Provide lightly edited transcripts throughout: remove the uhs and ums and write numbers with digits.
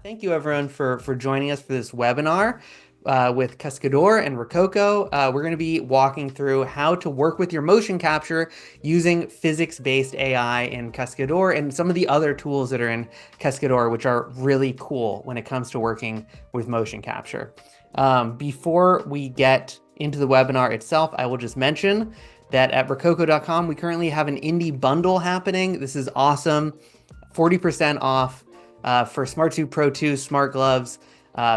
Thank you everyone for joining us for this webinar with Cascadeur and Rokoko. We're going to be walking through how to work with your motion capture using physics-based AI in Cascadeur and some of the other tools that are in Cascadeur, which are really cool when it comes to working with motion capture. Before we get into the webinar itself, I will just mention that at Rokoko.com, we currently have an indie bundle happening. This is awesome. 40% off for Smart Suit Pro 2, smart gloves,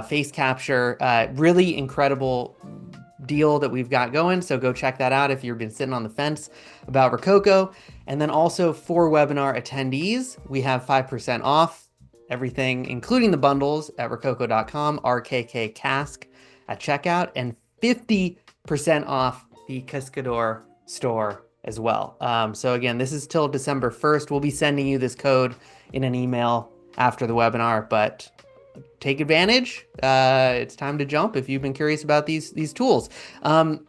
face capture, really incredible deal that we've got going. So go check that out if you've been sitting on the fence about Rokoko. And then also for webinar attendees, we have 5% off everything, including the bundles at Rokoko.com, RKK Cask at checkout, and 50% off the Cascadeur store as well. So again, this is till December 1st. We'll be sending you this code in an email after the webinar, but take advantage. It's time to jump if you've been curious about these tools. And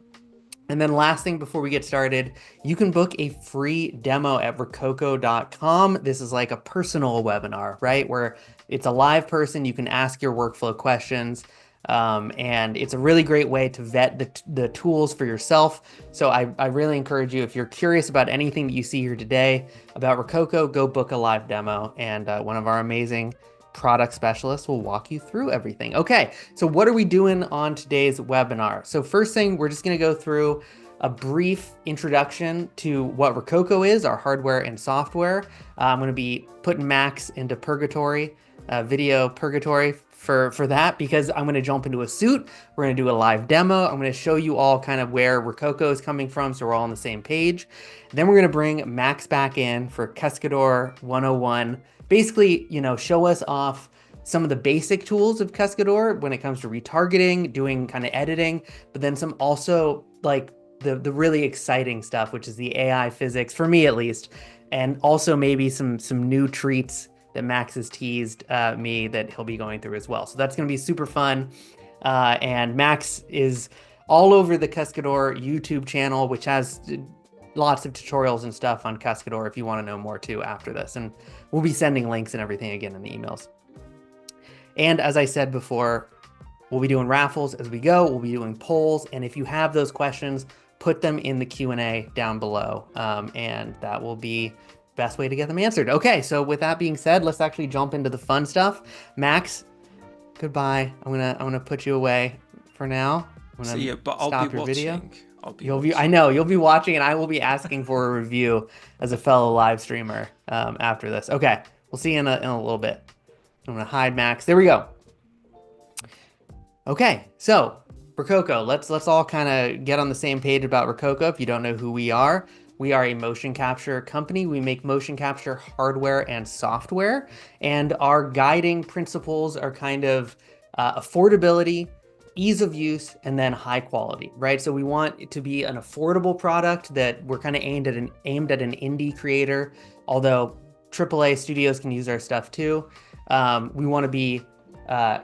then last thing before we get started, you can book a free demo at Rokoko.com. This is like a personal webinar, right? Where it's a live person, you can ask your workflow questions. And it's a really great way to vet the tools for yourself. So I really encourage you, if you're curious about anything that you see here today about Rokoko, go book a live demo, and one of our amazing product specialists will walk you through everything. Okay, so what are we doing on today's webinar? So first thing, we're just gonna go through a brief introduction to what Rokoko is, our hardware and software. I'm gonna be putting Max into purgatory, video purgatory for that, because I'm going to jump into a suit. We're going to do a live demo. I'm going to show you all kind of where Rokoko is coming from, so we're all on the same page. Then we're going to bring Max back in for Cascadeur 101. Basically, show us off some of the basic tools of Cascadeur when it comes to retargeting, doing kind of editing, but then some also like the really exciting stuff, which is the AI physics, for me at least, and also maybe some new treats that Max has teased me that he'll be going through as well. So that's going to be super fun. And Max is all over the Cascadeur YouTube channel, which has lots of tutorials and stuff on Cascadeur if you want to know more too after this. And we'll be sending links and everything again in the emails. And as I said before, we'll be doing raffles as we go. We'll be doing polls. And if you have those questions, put them in the Q&A down below. And that will be best way to get them answered. Okay, so with that being said, let's actually jump into the fun stuff. Max, goodbye. I'm gonna put you away for now. I'm gonna See ya, but I'll stop be your watching. video. You'll be. I know you'll be watching, and I will be asking for a review as a fellow live streamer after this. Okay, we'll see you in a little bit. I'm gonna hide Max. There we go. Okay, so Rokoko. Let's all kind of get on the same page about Rokoko. If you don't know who we are a motion capture company. We make motion capture hardware and software, and our guiding principles are kind of affordability, ease of use, and then high quality, right? So we want it to be an affordable product that we're kind of aimed at an indie creator, although AAA studios can use our stuff too. We want to be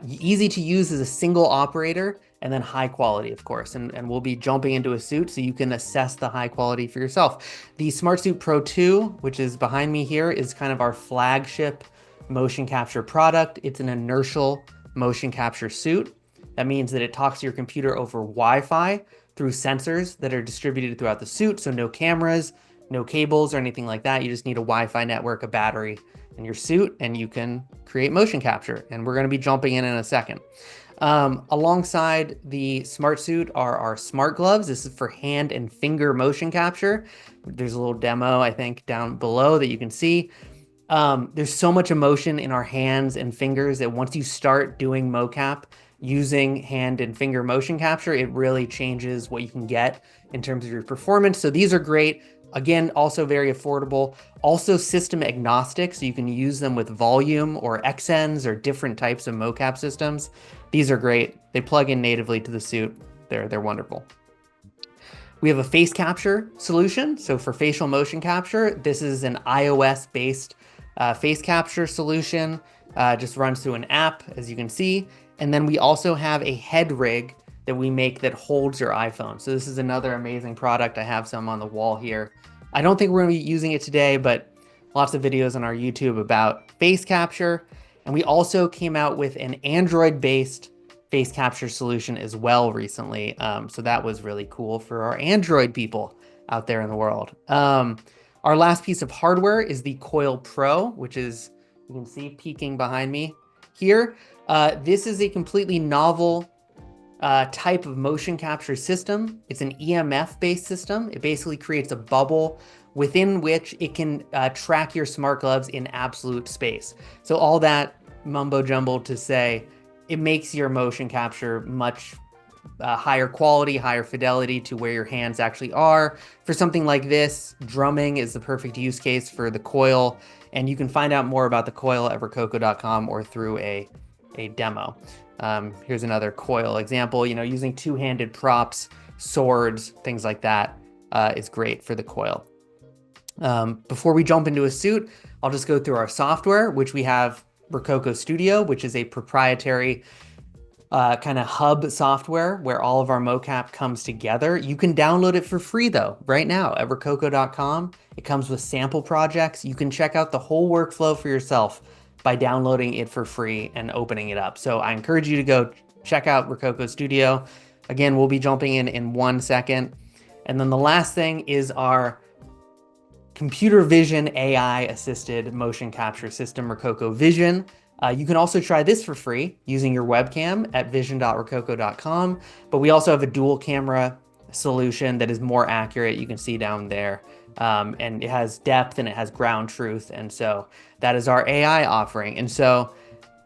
easy to use as a single operator, and then high quality, of course. And we'll be jumping into a suit so you can assess the high quality for yourself. The Smart Suit Pro 2, which is behind me here, is kind of our flagship motion capture product. It's an inertial motion capture suit. That means that it talks to your computer over Wi-Fi through sensors that are distributed throughout the suit. So no cameras, no cables or anything like that. You just need a Wi-Fi network, a battery in your suit, and you can create motion capture. And we're going to be jumping in a second. Alongside the Smart Suit are our smart gloves. This is for hand and finger motion capture. There's a little demo, I think, down below that you can see. There's so much emotion in our hands and fingers that once you start doing mocap using hand and finger motion capture, it really changes what you can get in terms of your performance. So these are great. Again, also very affordable, also system agnostic, so you can use them with volume or XNs or different types of mocap systems. These are great. They plug in natively to the suit. They're wonderful. We have a face capture solution. So for facial motion capture, this is an iOS-based face capture solution. Just runs through an app, as you can see. And then we also have a head rig that we make that holds your iPhone. So this is another amazing product. I have some on the wall here. I don't think we're going to be using it today, but lots of videos on our YouTube about face capture. And we also came out with an Android-based face capture solution as well recently. So that was really cool for our Android people out there in the world. Our last piece of hardware is the Coil Pro, which is, you can see peeking behind me here. This is a completely novel type of motion capture system. It's an EMF-based system. It basically creates a bubble within which it can track your smart gloves in absolute space. So all that mumbo jumbo to say, it makes your motion capture much higher quality, higher fidelity to where your hands actually are. For something like this, drumming is the perfect use case for the Coil. And you can find out more about the Coil at Rokoko.com or through a demo. Here's another Coil example, using two-handed props, swords, things like that is great for the Coil. Before we jump into a suit, I'll just go through our software, which we have Rokoko Studio, which is a proprietary kind of hub software where all of our mocap comes together. You can download it for free though, right now at Rokoko.com. It comes with sample projects. You can check out the whole workflow for yourself by downloading it for free and opening it up. So I encourage you to go check out Rokoko Studio. Again, we'll be jumping in 1 second. And then the last thing is our computer vision AI assisted motion capture system, Rokoko Vision. You can also try this for free using your webcam at vision.rokoko.com, but we also have a dual camera solution that is more accurate. You can see down there, and it has depth and it has ground truth. And so that is our AI offering. And so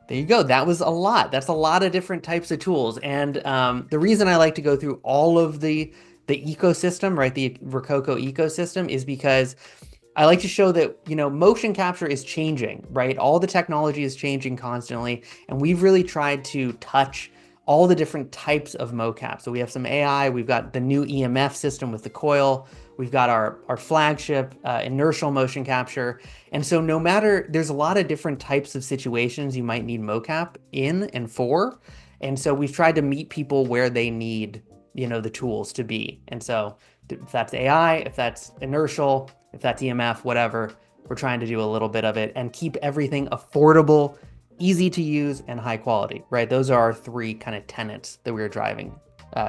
there you go. That was a lot. That's a lot of different types of tools. And the reason I like to go through all of the ecosystem, right? The Rokoko ecosystem is because I like to show that, motion capture is changing, right? All the technology is changing constantly. And we've really tried to touch all the different types of mocap. So we have some AI, we've got the new EMF system with the Coil, we've got our flagship inertial motion capture. And so there's a lot of different types of situations you might need mocap in and for. And so we've tried to meet people where they need, the tools to be. And so if that's AI, if that's inertial, if that's EMF, whatever, we're trying to do a little bit of it and keep everything affordable, easy to use, and high quality, right? Those are our three kind of tenets that we're driving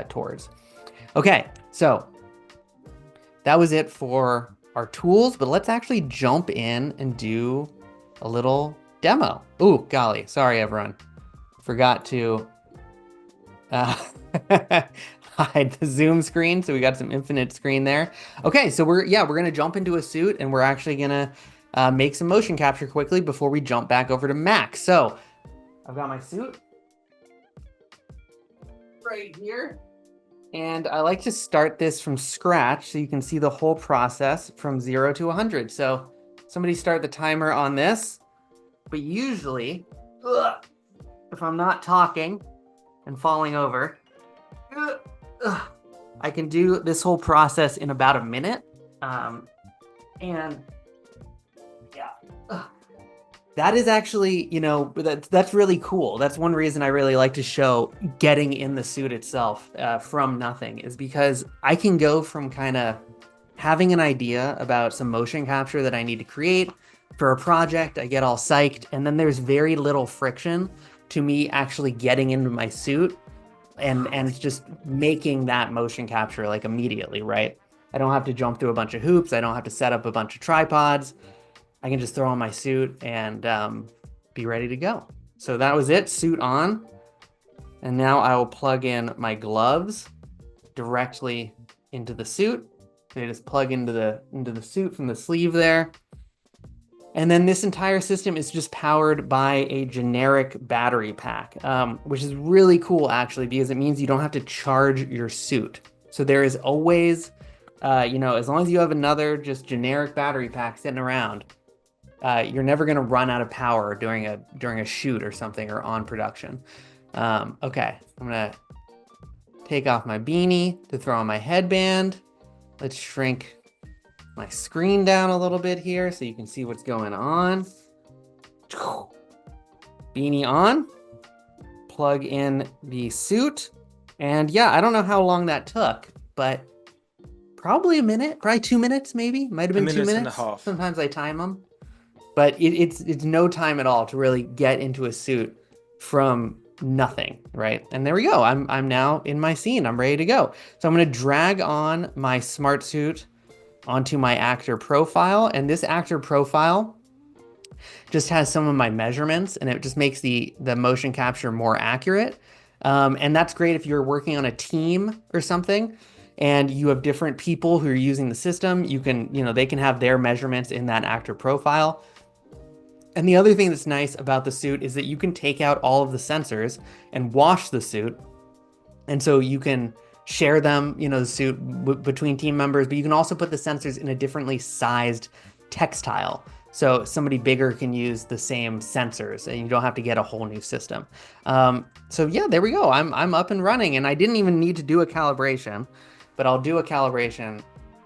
towards. Okay, so that was it for our tools, but let's actually jump in and do a little demo. Ooh, golly, sorry everyone. Forgot to hide the Zoom screen, so we got some infinite screen there. Okay, so we're gonna jump into a suit and we're actually gonna make some motion capture quickly before we jump back over to Max. So I've got my suit right here, and I like to start this from scratch so you can see the whole process from 0 to 100. So somebody start the timer on this, but usually, if I'm not talking and falling over, I can do this whole process in about a minute. And yeah, that is actually, that's really cool. That's one reason I really like to show getting in the suit itself from nothing, is because I can go from kind of having an idea about some motion capture that I need to create for a project. I get all psyched, and then there's very little friction to me actually getting into my suit and just making that motion capture like immediately, right? I don't have to jump through a bunch of hoops. I don't have to set up a bunch of tripods. I can just throw on my suit and be ready to go. So that was it, suit on. And now I will plug in my gloves directly into the suit. They just plug into the suit from the sleeve there. And then this entire system is just powered by a generic battery pack, which is really cool actually, because it means you don't have to charge your suit. So there is always, as long as you have another just generic battery pack sitting around, you're never gonna run out of power during a shoot or something, or on production. Okay, I'm gonna take off my beanie to throw on my headband. Let's shrink my screen down a little bit here so you can see what's going on. Beanie on, plug in the suit. And yeah, I don't know how long that took, but probably a minute, probably 2 minutes, maybe. Might have been 2 minutes. And a half. Sometimes I time them. but it's no time at all to really get into a suit from nothing, right? And there we go. I'm now in my scene. I'm ready to go. So I'm going to drag on my smart suit onto my actor profile, and this actor profile just has some of my measurements, and it just makes the motion capture more accurate. And that's great if you're working on a team or something and you have different people who are using the system. You can, they can have their measurements in that actor profile. And the other thing that's nice about the suit is that you can take out all of the sensors and wash the suit. And so you can share them, the suit between team members, but you can also put the sensors in a differently sized textile. So somebody bigger can use the same sensors and you don't have to get a whole new system. So yeah, there we go. I'm up and running, and I didn't even need to do a calibration, but I'll do a calibration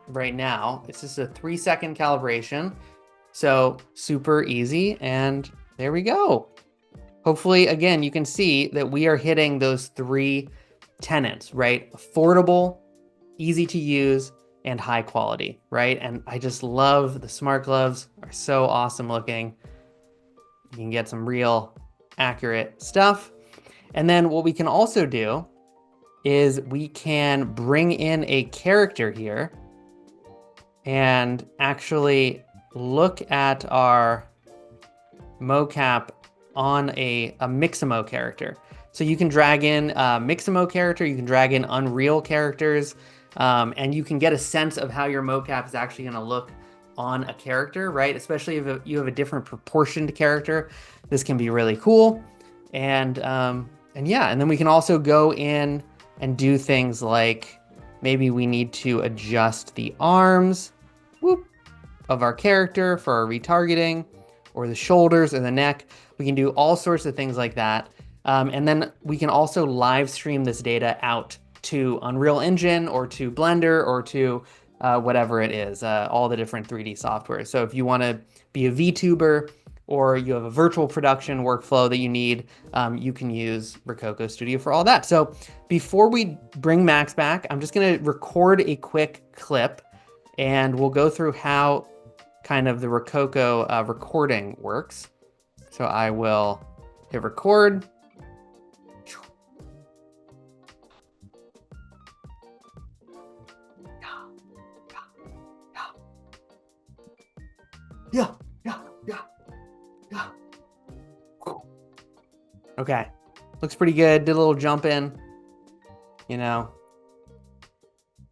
right now. It's just a 3-second calibration. So super easy, and there we go. Hopefully, again, you can see that we are hitting those 3 tenets, right? Affordable, easy to use, and high quality, right? And I just love the smart gloves, are so awesome looking. You can get some real accurate stuff. And then what we can also do is we can bring in a character here and actually look at our mocap on a Mixamo character. So you can drag in a Mixamo character, you can drag in Unreal characters, and you can get a sense of how your mocap is actually going to look on a character, right? Especially if you have a different proportioned character, this can be really cool. And yeah, and then we can also go in and do things like maybe we need to adjust the arms, of our character for our retargeting, or the shoulders or the neck. We can do all sorts of things like that. And then we can also live stream this data out to Unreal Engine or to Blender or to whatever it is, all the different 3D software. So if you want to be a VTuber or you have a virtual production workflow that you need, you can use Rokoko Studio for all that. So before we bring Max back, I'm just going to record a quick clip, and we'll go through how kind of the Rokoko recording works. So I will hit record. Yeah. Okay, looks pretty good. Did a little jump in,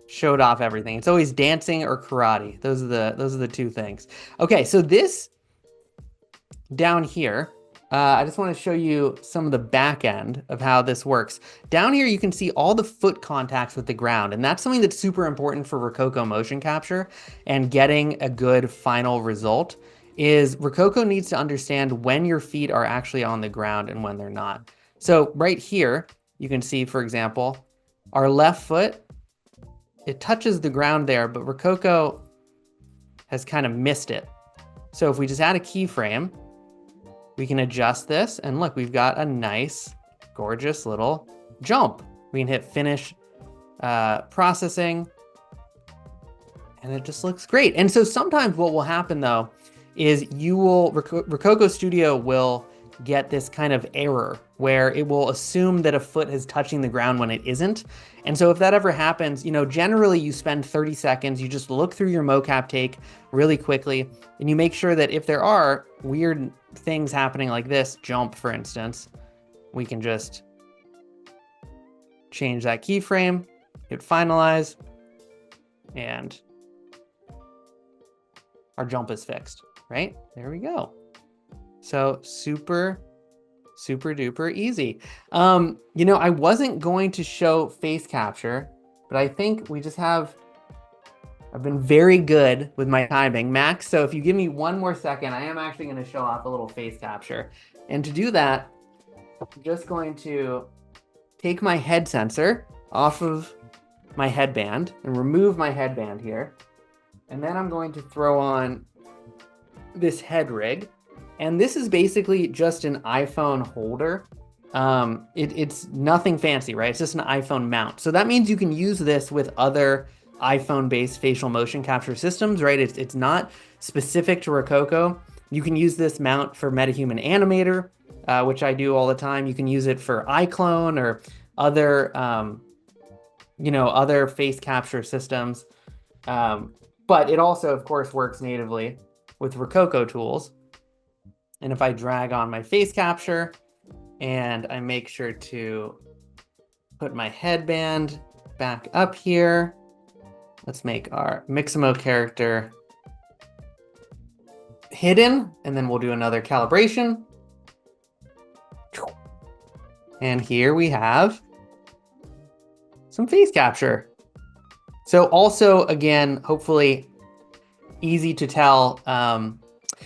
showed off everything. It's always dancing or karate. Those are the 2 things. Okay, so this down here, I just want to show you some of the back end of how this works. Down here, you can see all the foot contacts with the ground, and that's something that's super important for Rokoko motion capture and getting a good final result. Is Rokoko needs to understand when your feet are actually on the ground and when they're not. So right here, you can see, for example, our left foot, it touches the ground there, but Rokoko has kind of missed it. So if we just add a keyframe, we can adjust this, and look, we've got a nice, gorgeous little jump. We can hit finish processing, and it just looks great. And so sometimes what will happen though is Rokoko Studio will get this kind of error where it will assume that a foot is touching the ground when it isn't. And so if that ever happens, generally you spend 30 seconds, you just look through your mocap take really quickly, and you make sure that if there are weird things happening like this, jump for instance, we can just change that keyframe, hit finalize, and our jump is fixed, right? There we go. So super duper easy. I wasn't going to show face capture, but I think I've been very good with my timing. Max, so if you give me 1 more second, I am actually going to show off a little face capture. And to do that, I'm just going to take my head sensor off of my headband and remove my headband here. And then I'm going to throw on this head rig. And this is basically just an iPhone holder. It's nothing fancy, right? It's just an iPhone mount. So that means you can use this with other iPhone-based facial motion capture systems, right? It's not specific to Rokoko. You can use this mount for MetaHuman Animator, which I do all the time. You can use it for iClone or other, other face capture systems. But it also, of course, works natively with Rokoko tools. And if I drag on my face capture and I make sure to put my headband back up here, let's make our Mixamo character hidden, and then we'll do another calibration. And here we have some face capture. So also, again, hopefully easy to tell.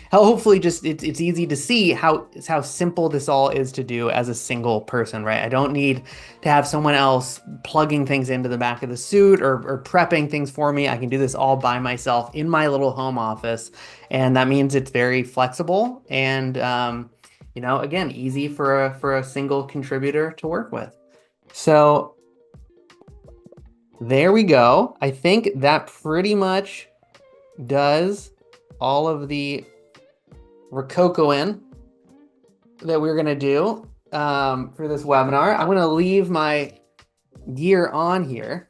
Hopefully just it's easy to see how simple this all is to do as a single person, right? I don't need to have someone else plugging things into the back of the suit or prepping things for me. I can do this all by myself in my little home office. And that means it's very flexible and, again, easy for a single contributor to work with. So there we go. I think that pretty much does all of the Rokokoing that we're going to do for this webinar. I'm going to leave my gear on here.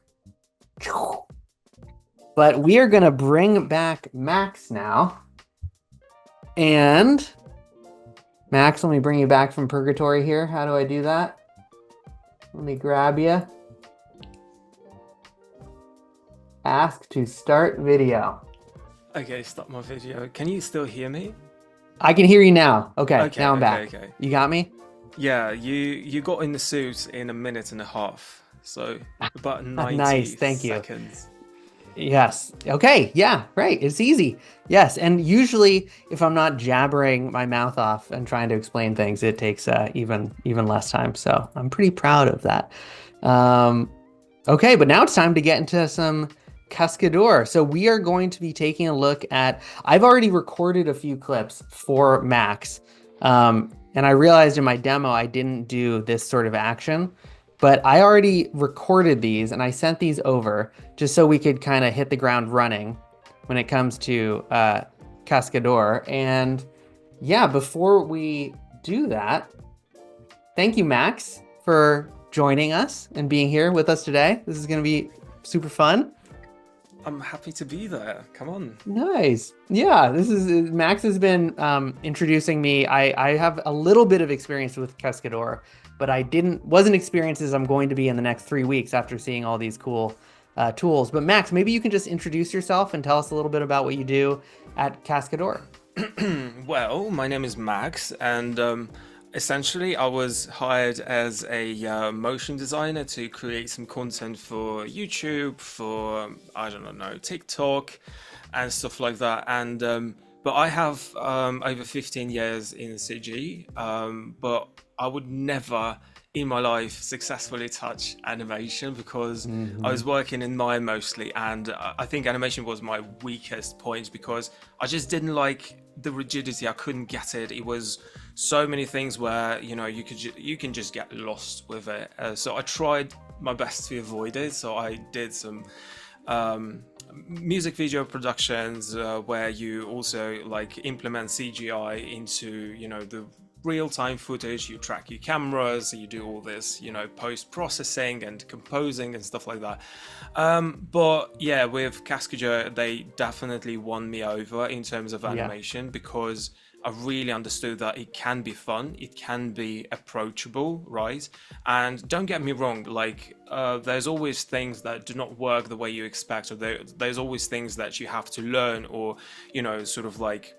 But we are going to bring back Max now. And Max, let me bring you back from purgatory here. How do I do that? Let me grab you. Ask to start video. Okay, stop my video. Can you still hear me? I can hear you now. Okay, now I'm back. Okay. You got me? Yeah, you got in the suit in a minute and a half. So about 90 nice, thank you. seconds. Yes. Okay. Yeah, right. It's easy. Yes. And usually if I'm not jabbering my mouth off and trying to explain things, it takes even less time. So I'm pretty proud of that. Okay, but now it's time to get into some Cascadeur. So we are going to be taking a look at, I've already recorded a few clips for Max. And I realized in my demo, I didn't do this sort of action, but I already recorded these and I sent these over just so we could kind of hit the ground running when it comes to Cascadeur. And yeah, before we do that, thank you, Max, for joining us and being here with us today. This is going to be super fun. I'm happy to be there. Come on. Nice. Yeah, Max has been introducing me. I have a little bit of experience with Cascadeur, but wasn't experienced as I'm going to be in the next 3 weeks after seeing all these cool tools. But Max, maybe you can just introduce yourself and tell us a little bit about what you do at Cascadeur. Well, my name is Max, and essentially I was hired as a motion designer to create some content for YouTube, for, I don't know, TikTok and stuff like that. And but I have over 15 years in CG, but I would never in my life successfully touch animation because I was working in Maya mostly, and I think animation was my weakest point because I just didn't like the rigidity. I couldn't get it. It was so many things where you can just get lost with it. So I tried my best to avoid it. So I did some music video productions where you also like implement CGI into the real-time footage. You track your cameras, you do all this post-processing and composing and stuff like that. But yeah, with Cascadeur they definitely won me over in terms of animation because I really understood that it can be fun, it can be approachable, right? And don't get me wrong, like there's always things that do not work the way you expect, or there's always things that you have to learn, or sort of like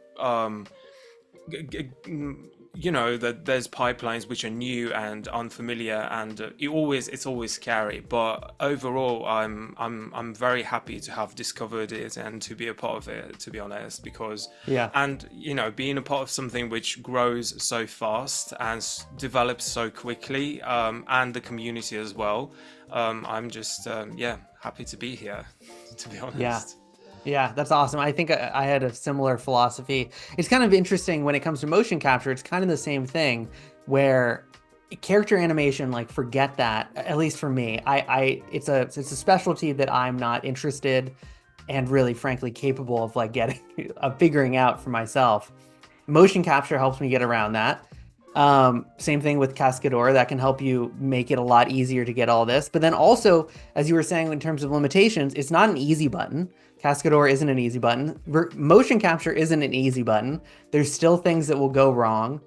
that there's pipelines which are new and unfamiliar, and it's always scary. But overall, I'm very happy to have discovered it and to be a part of it, to be honest, because being a part of something which grows so fast and develops so quickly, and the community as well, I'm just happy to be here, to be honest. Yeah, that's awesome. I think I had a similar philosophy. It's kind of interesting when it comes to motion capture. It's kind of the same thing where character animation, like, forget that, at least for me. It's a specialty that I'm not interested and really, frankly, capable of figuring out for myself. motion capture helps me get around that. Same thing with Cascadeur, that can help you make it a lot easier to get all this. But then also, as you were saying, in terms of limitations, it's not an easy button. Cascadeur isn't an easy button. Motion capture isn't an easy button. There's still things that will go wrong.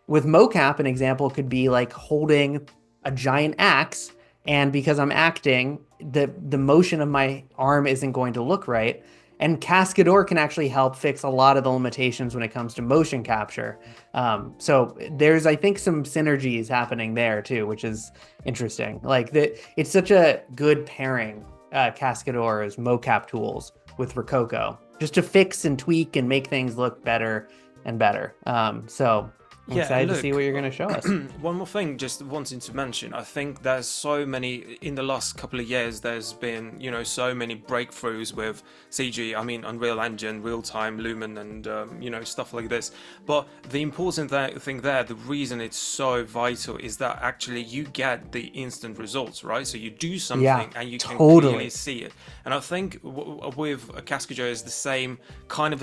With mocap, an example could be like holding a giant axe, and because I'm acting, the motion of my arm isn't going to look right. And Cascadeur can actually help fix a lot of the limitations when it comes to motion capture. So there's, I think, some synergies happening there too, which is interesting. Like it's such a good pairing, Cascadeur's mocap tools with Rokoko, just to fix and tweak and make things look better and better. So I'm excited to see what you're going to show us. One more thing, just wanting to mention, I think there's so many, in the last couple of years, there's been, so many breakthroughs with CG, I mean, Unreal Engine, real-time, Lumen, and, stuff like this. But the important thing there, the reason it's so vital is that actually you get the instant results, right? So you do something and you can clearly see it. And I think with Cascadeur is the same kind of,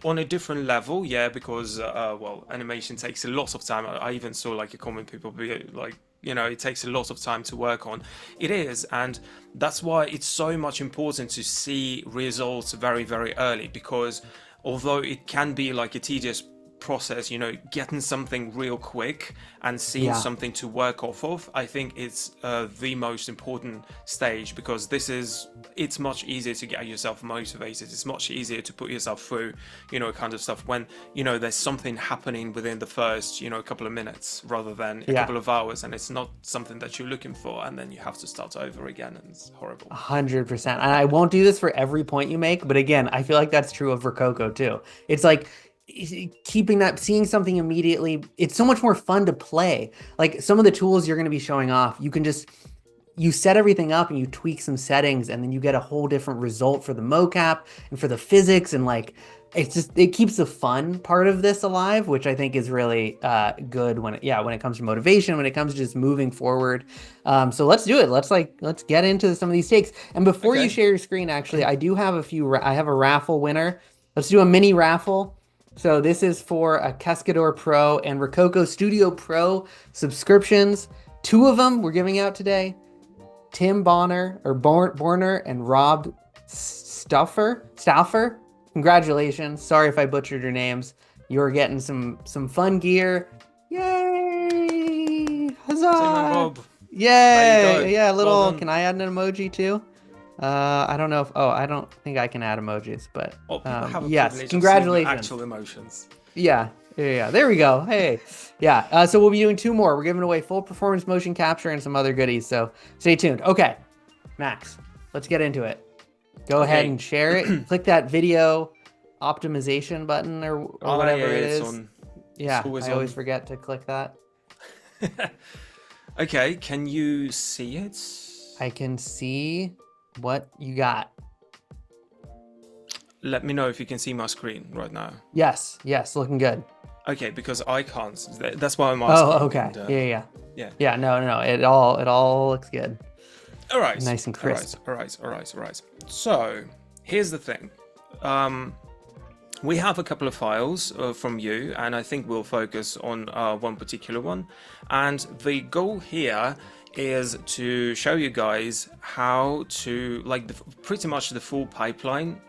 on a different level, because, animation takes a lot of time. I even saw like a comment people be like, it takes a lot of time to work on. It is, and that's why it's so much important to see results very, very early, because although it can be like a tedious process, getting something real quick and seeing something to work off of, I think it's the most important stage, because it's much easier to get yourself motivated. It's much easier to put yourself through, kind of stuff when, there's something happening within the first, couple of minutes rather than a couple of hours, and it's not something that you're looking for, and then you have to start over again, and it's horrible. 100%. And I won't do this for every point you make, but again, I feel like that's true of Rokoko too. It's like, seeing something immediately, it's so much more fun to play. Like some of the tools you're going to be showing off, you set everything up and you tweak some settings, and then you get a whole different result for the mocap and for the physics, and like it keeps the fun part of this alive, which I think is really good when it comes to motivation, when it comes to just moving forward. So let's do it. Let's get into some of these takes. And before you share your screen, actually, I do have I have a raffle winner. Let's do a mini raffle. So this is for a Cascadeur Pro and Rokoko Studio Pro subscriptions. 2 of them we're giving out today. Tim Borner and Rob Stauffer. Congratulations. Sorry if I butchered your names. You're getting some fun gear. Yay! Huzzah! Rob. Yay! Yeah, little. Can I add an emoji too? I don't know I don't think I can add emojis, but yes, congratulations. Actual emotions. Yeah. There we go. Hey, so we'll be doing 2 more. We're giving away full performance motion capture and some other goodies. So stay tuned. Okay, Max, let's get into it. Go ahead and share it. Click that video optimization button or whatever it is. I always forget to click that. Okay, can you see it? I can see what you got. Let me know if you can see my screen right now. Yes, looking good. Okay, because I can't. That's why I'm asking. Oh, okay. And, yeah. No. It all looks good. All right. Nice and crisp. All right. So here's the thing. We have a couple of files from you, and I think we'll focus on one particular one. And the goal here is to show you guys how to pretty much the full pipeline,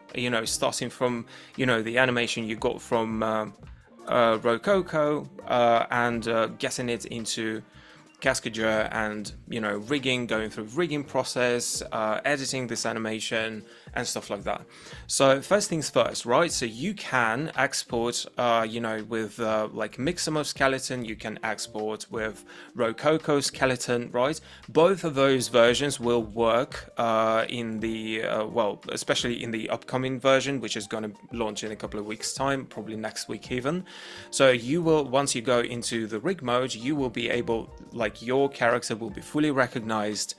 starting from the animation you got from Rokoko and getting it into Cascadeur and rigging, going through rigging process, editing this animation and stuff like that. So first things first, right? So you can export with like Mixamo skeleton, you can export with Rokoko skeleton, right? Both of those versions will work in the especially in the upcoming version, which is going to launch in a couple of weeks time, probably next week even. So you will, once you go into the rig mode, you will be able, your character will be fully recognized.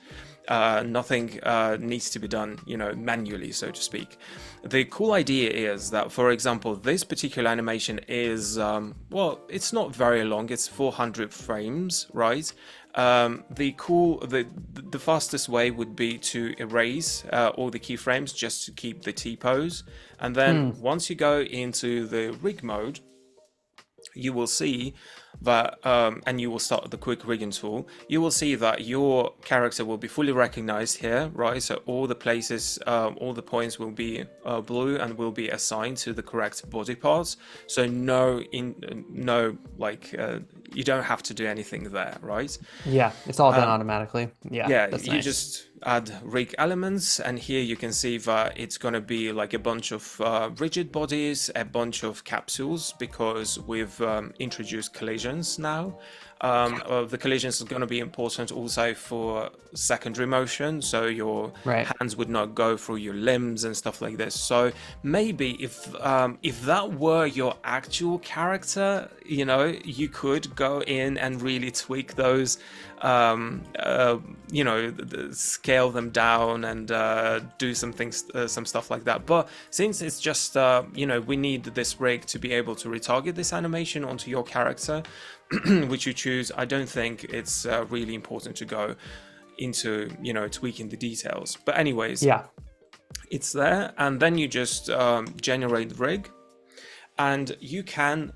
Nothing needs to be done, manually, so to speak. The cool idea is that, for example, this particular animation is, it's not very long. It's 400 frames, right? The fastest way would be to erase all the keyframes just to keep the T-pose. And then once you go into the rig mode, you will see that, and you will start the quick rigging tool, you will see that your character will be fully recognized here, right? So all the places, all the points will be blue and will be assigned to the correct body parts. So you don't have to do anything there, right? Yeah, it's all done automatically. Yeah, Yeah, that's you nice. just add rig elements, and here you can see that it's going to be like a bunch of rigid bodies, a bunch of capsules, because we've introduced collisions now. The collisions are going to be important also for secondary motion, so your Right. hands would not go through your limbs and stuff like this. So maybe if that were your actual character, you know, you could go in and really tweak those, scale them down and do some things, some stuff like that. But since it's just, we need this rig to be able to retarget this animation onto your character, which you choose, I don't think it's really important to go into, tweaking the details. But anyways, Yeah. it's there, and then you just generate the rig, and you can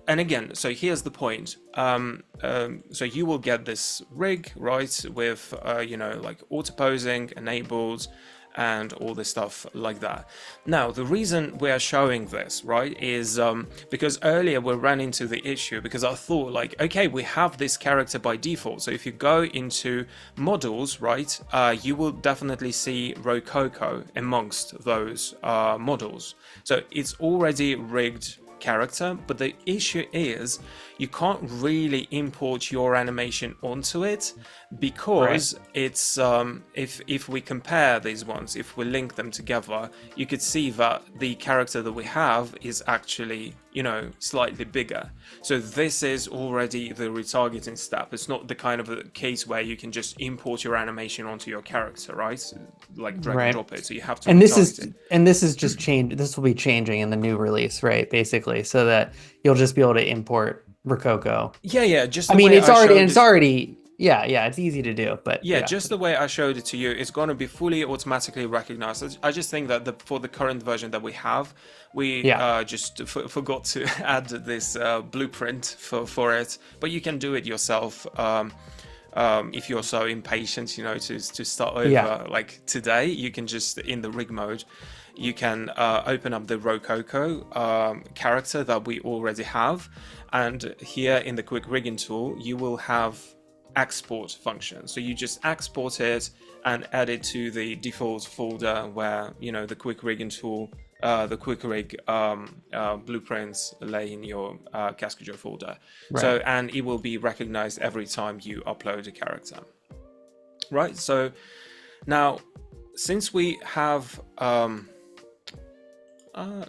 and again, so here's the point. So you will get this rig, right, with like auto posing enabled and all this stuff like that. Now, the reason we are showing this, right, is because earlier we ran into the issue, because I thought, like, okay, we have this character by default. So if you go into models, right, you will definitely see Rokoko amongst those models. So it's already rigged character, but the issue is you can't really import your animation onto it, because it's if we compare these ones, if we link them together, you could see that the character that we have is actually, slightly bigger. So this is already the retargeting step. It's not the kind of a case where you can just import your animation onto your character, right? Like drag and drop it. So you have to retarget it. And this is just change. This will be changing in the new release, right? Basically, so that you'll just be able to import Rokoko. Yeah. Just I the mean, way it's I already, showed it's it. already, yeah, it's easy to do, but Yeah, just the way I showed it to you, it's going to be fully automatically recognized. I just think that for the current version that we have, we just forgot to add this blueprint for it. But you can do it yourself if you're so impatient, to start over. Like today, you can just, in the rig mode, you can open up the Rokoko character that we already have. And here in the quick rigging tool, you will have export function. So you just export it and add it to the default folder where, the quick rigging tool, the quick rig blueprints lay in your Cascadeur folder. Right. So, and it will be recognized every time you upload a character. Right. So now, since we have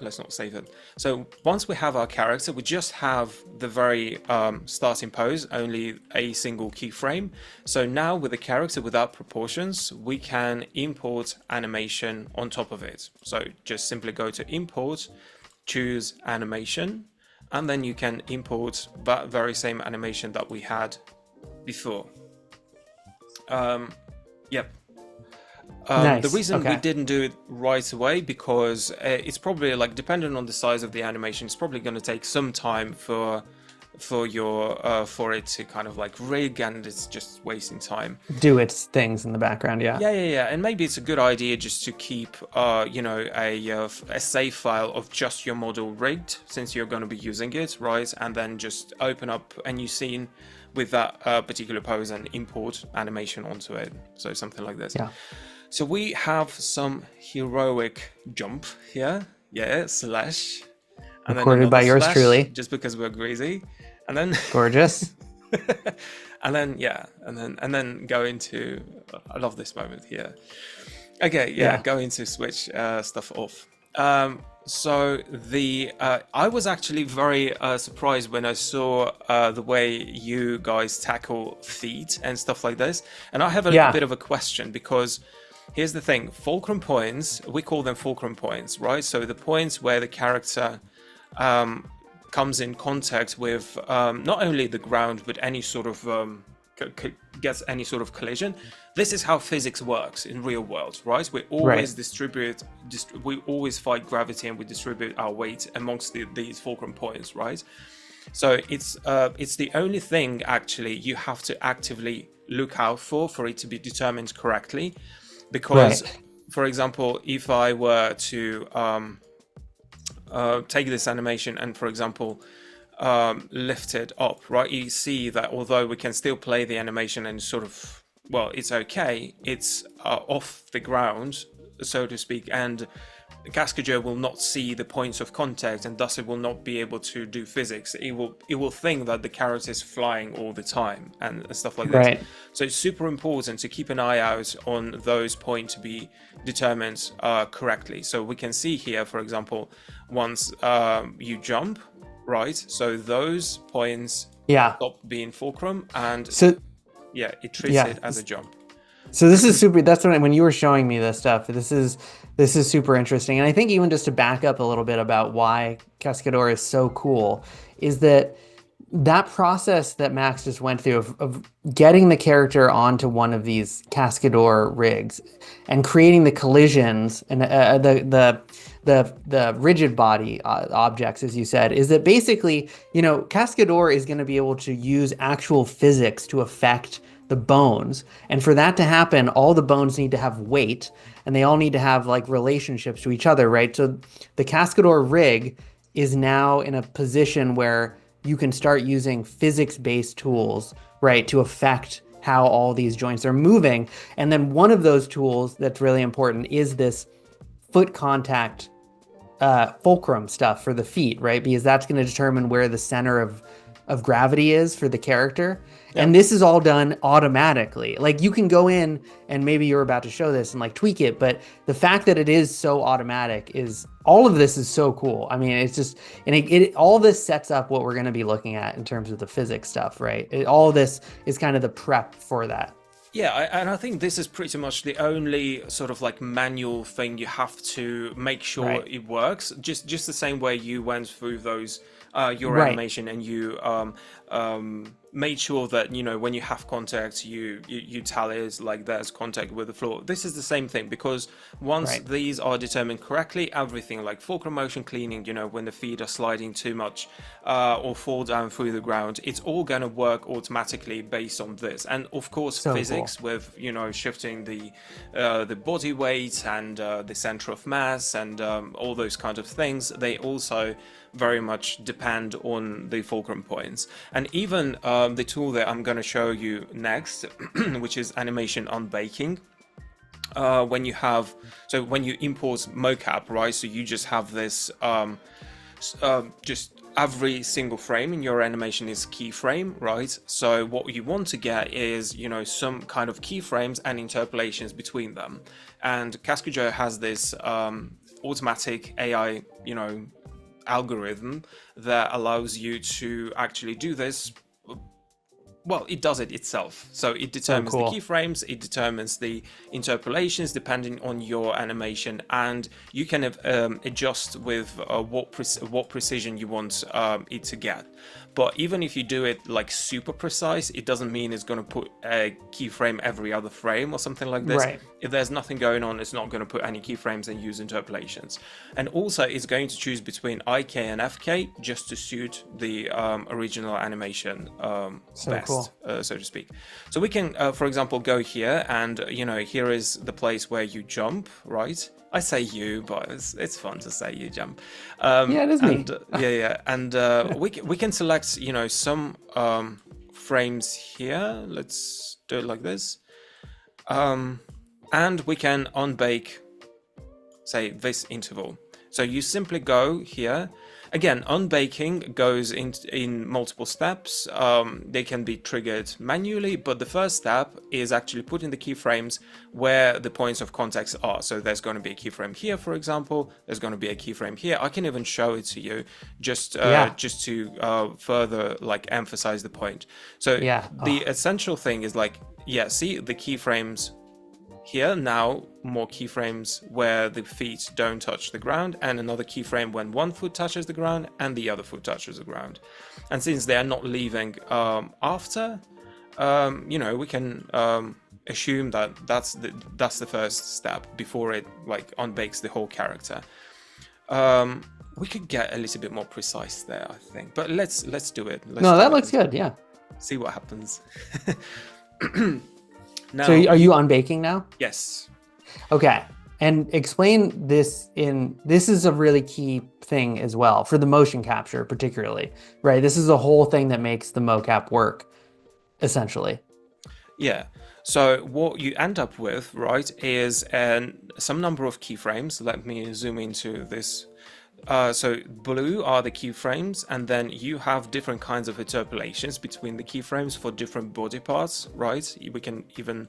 let's not save it. So once we have our character, we just have the very starting pose, only a single keyframe. So now with the character without proportions, we can import animation on top of it. So just simply go to import, choose animation, and then you can import that very same animation that we had before. Yep. Nice. The reason Okay. we didn't do it right away, because it's probably, like, depending on the size of the animation, it's probably going to take some time for it to kind of like rig, and it's just wasting time. Do its things in the background, yeah. Yeah. And maybe it's a good idea just to keep, a save file of just your model rigged, since you're going to be using it, right? And then just open up a new scene with that particular pose and import animation onto it. So something like this. Yeah. So we have some heroic jump here. Yeah, slash. And Recorded by yours truly. Just because we're greasy. And then Gorgeous. and then go into, I love this moment here. Okay, going to switch stuff off. So I was actually very surprised when I saw the way you guys tackle feet and stuff like this. And I have a bit of a question, because here's the thing: fulcrum points, we call them fulcrum points, right? So the points where the character comes in contact with not only the ground, but any sort of gets any sort of collision. This is how physics works in real world, right? We Right. always we always fight gravity, and we distribute our weight amongst these fulcrum points, right? So it's the only thing actually you have to actively look out for it to be determined correctly. Because, Right. for example, if I were to take this animation and, for example, lift it up, right? You see that although we can still play the animation and sort of, well, it's okay, it's off the ground, so to speak, and Cascadeur will not see the points of contact, and thus it will not be able to do physics. It will think that the carrot is flying all the time and stuff like this. Right. So it's super important to keep an eye out on those points to be determined correctly. So we can see here, for example, once you jump, right? So those points Yeah. stop being fulcrum, and So yeah, it treats yeah. it as a jump. So this is super. That's when you were showing me this stuff. This is super interesting, and I think even just to back up a little bit about why Cascadeur is so cool, is that process that Max just went through of getting the character onto one of these Cascadeur rigs and creating the collisions and the rigid body objects, as you said, is that basically, Cascadeur is going to be able to use actual physics to affect the bones. And for that to happen, all the bones need to have weight, and they all need to have like relationships to each other, right? So the Cascadeur rig is now in a position where you can start using physics-based tools, right, to affect how all these joints are moving. And then one of those tools that's really important is this foot contact fulcrum stuff for the feet, right? Because that's going to determine where the center of gravity is for the character. Yeah. And this is all done automatically. Like you can go in and maybe you're about to show this and like tweak it, but the fact that it is so automatic is all of this is so cool. I mean, it's just, and it all this sets up what we're going to be looking at in terms of the physics stuff, right? All of this is kind of the prep for that. Yeah, and I think this is pretty much the only sort of like manual thing you have to make sure Right. it works. Just the same way you went through those your Right. animation, and you made sure that when you have contact, you tell it like there's contact with the floor. This is the same thing, because once Right. these are determined correctly, everything like fulcrum motion cleaning, when the feet are sliding too much or fall down through the ground, it's all going to work automatically based on this. And of course, So physics with shifting the body weight and the center of mass and all those kind of things, they also very much depend on the fulcrum points. And even the tool that I'm going to show you next, which is animation unbaking. When you import mocap, right? So you just have this, just every single frame in your animation is keyframe, right? So what you want to get is, some kind of keyframes and interpolations between them. And Cascadeur has this automatic AI, algorithm that allows you to actually do this. Well, it does it itself. So it determines cool. the keyframes, it determines the interpolations depending on your animation, and you can adjust with what precision you want it to get. But even if you do it like super precise, it doesn't mean it's going to put a keyframe every other frame or something like this. Right. If there's nothing going on, it's not going to put any keyframes and use interpolations. And also, it's going to choose between IK and FK just to suit the original animation best, cool. so to speak. So we can, for example, go here, and here is the place where you jump, right? I say you, but it's fun to say you jump. Yeah, it is me. Yeah. And we can select, some frames here. Let's do it like this. And we can unbake, say, this interval. So you simply go here. Again, unbaking goes in multiple steps. They can be triggered manually, but the first step is actually putting the keyframes where the points of contact are. So there's going to be a keyframe here, for example. There's going to be a keyframe here. I can even show it to you just to further like emphasize the point. So the essential thing is like, see the keyframes here, now more keyframes where the feet don't touch the ground, and another keyframe when one foot touches the ground and the other foot touches the ground. And since they are not leaving after, we can assume that that's the first step before it like unbakes the whole character. We could get a little bit more precise there, I think, but let's do it. Let's No, do that it looks and good. Yeah. see what happens. So Now, are you unbaking now? yes, Okay. And explain this this is a really key thing as well for the motion capture, particularly, right? This is a whole thing that makes the mocap work, essentially. yeah. So what you end up with, right, is some number of keyframes. Let me zoom into this. So blue are the keyframes, and then you have different kinds of interpolations between the keyframes for different body parts, right? We can even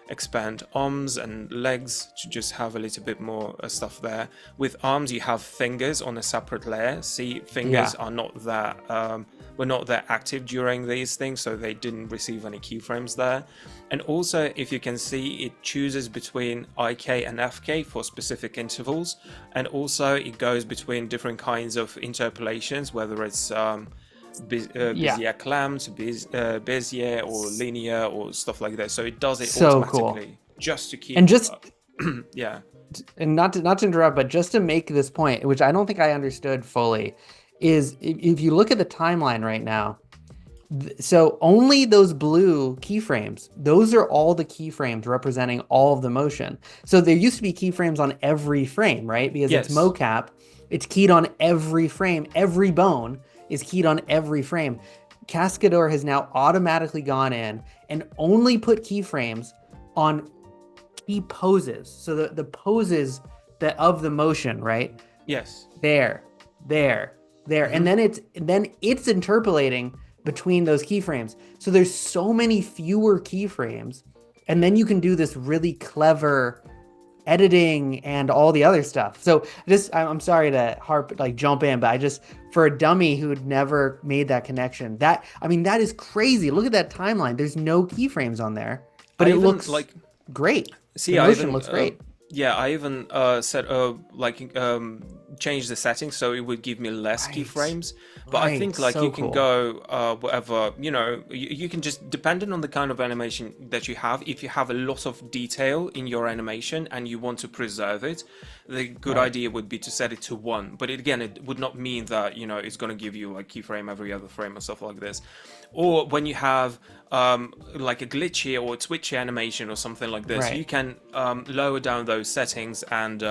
expand arms and legs to just have a little bit more stuff there. With arms, you have fingers on a separate layer. See, fingers Yeah. are not that were not that active during these things, so they didn't receive any keyframes there. And also, if you can see, it chooses between IK and FK for specific intervals, and also it goes between different kinds of interpolations, whether it's Yeah. Bezier clam to Bezier or linear or stuff like that. So it does it So cool. automatically just to keep. And just Yeah. and not to interrupt, but just to make this point, which I don't think I understood fully, is if you look at the timeline right now, so only those blue keyframes, those are all the keyframes representing all of the motion. So there used to be keyframes on every frame, right? Because it's Yes. mocap, it's keyed on every frame, every bone is keyed on every frame. Cascadeur has now automatically gone in and only put keyframes on key poses. So the poses that of the motion, right? Yes. There, and then it's interpolating between those keyframes. So there's so many fewer keyframes, and then you can do this really clever editing and all the other stuff. So I'm sorry to jump in, but I just, for a dummy who'd never made that connection, that is crazy. Look at that timeline. There's no keyframes on there, but I it even looks like great. see. The I motion even looks great. yeah. I even set change the settings so it would give me less Right. keyframes. But I think like So you can cool. go whatever, you can just, depending on the kind of animation that you have, if you have a lot of detail in your animation and you want to preserve it, the good Right. idea would be to set it to 1. But again, it would not mean that it's going to give you like keyframe every other frame or stuff like this. Or when you have like a glitchy or twitchy animation or something like this, Right. you can lower down those settings and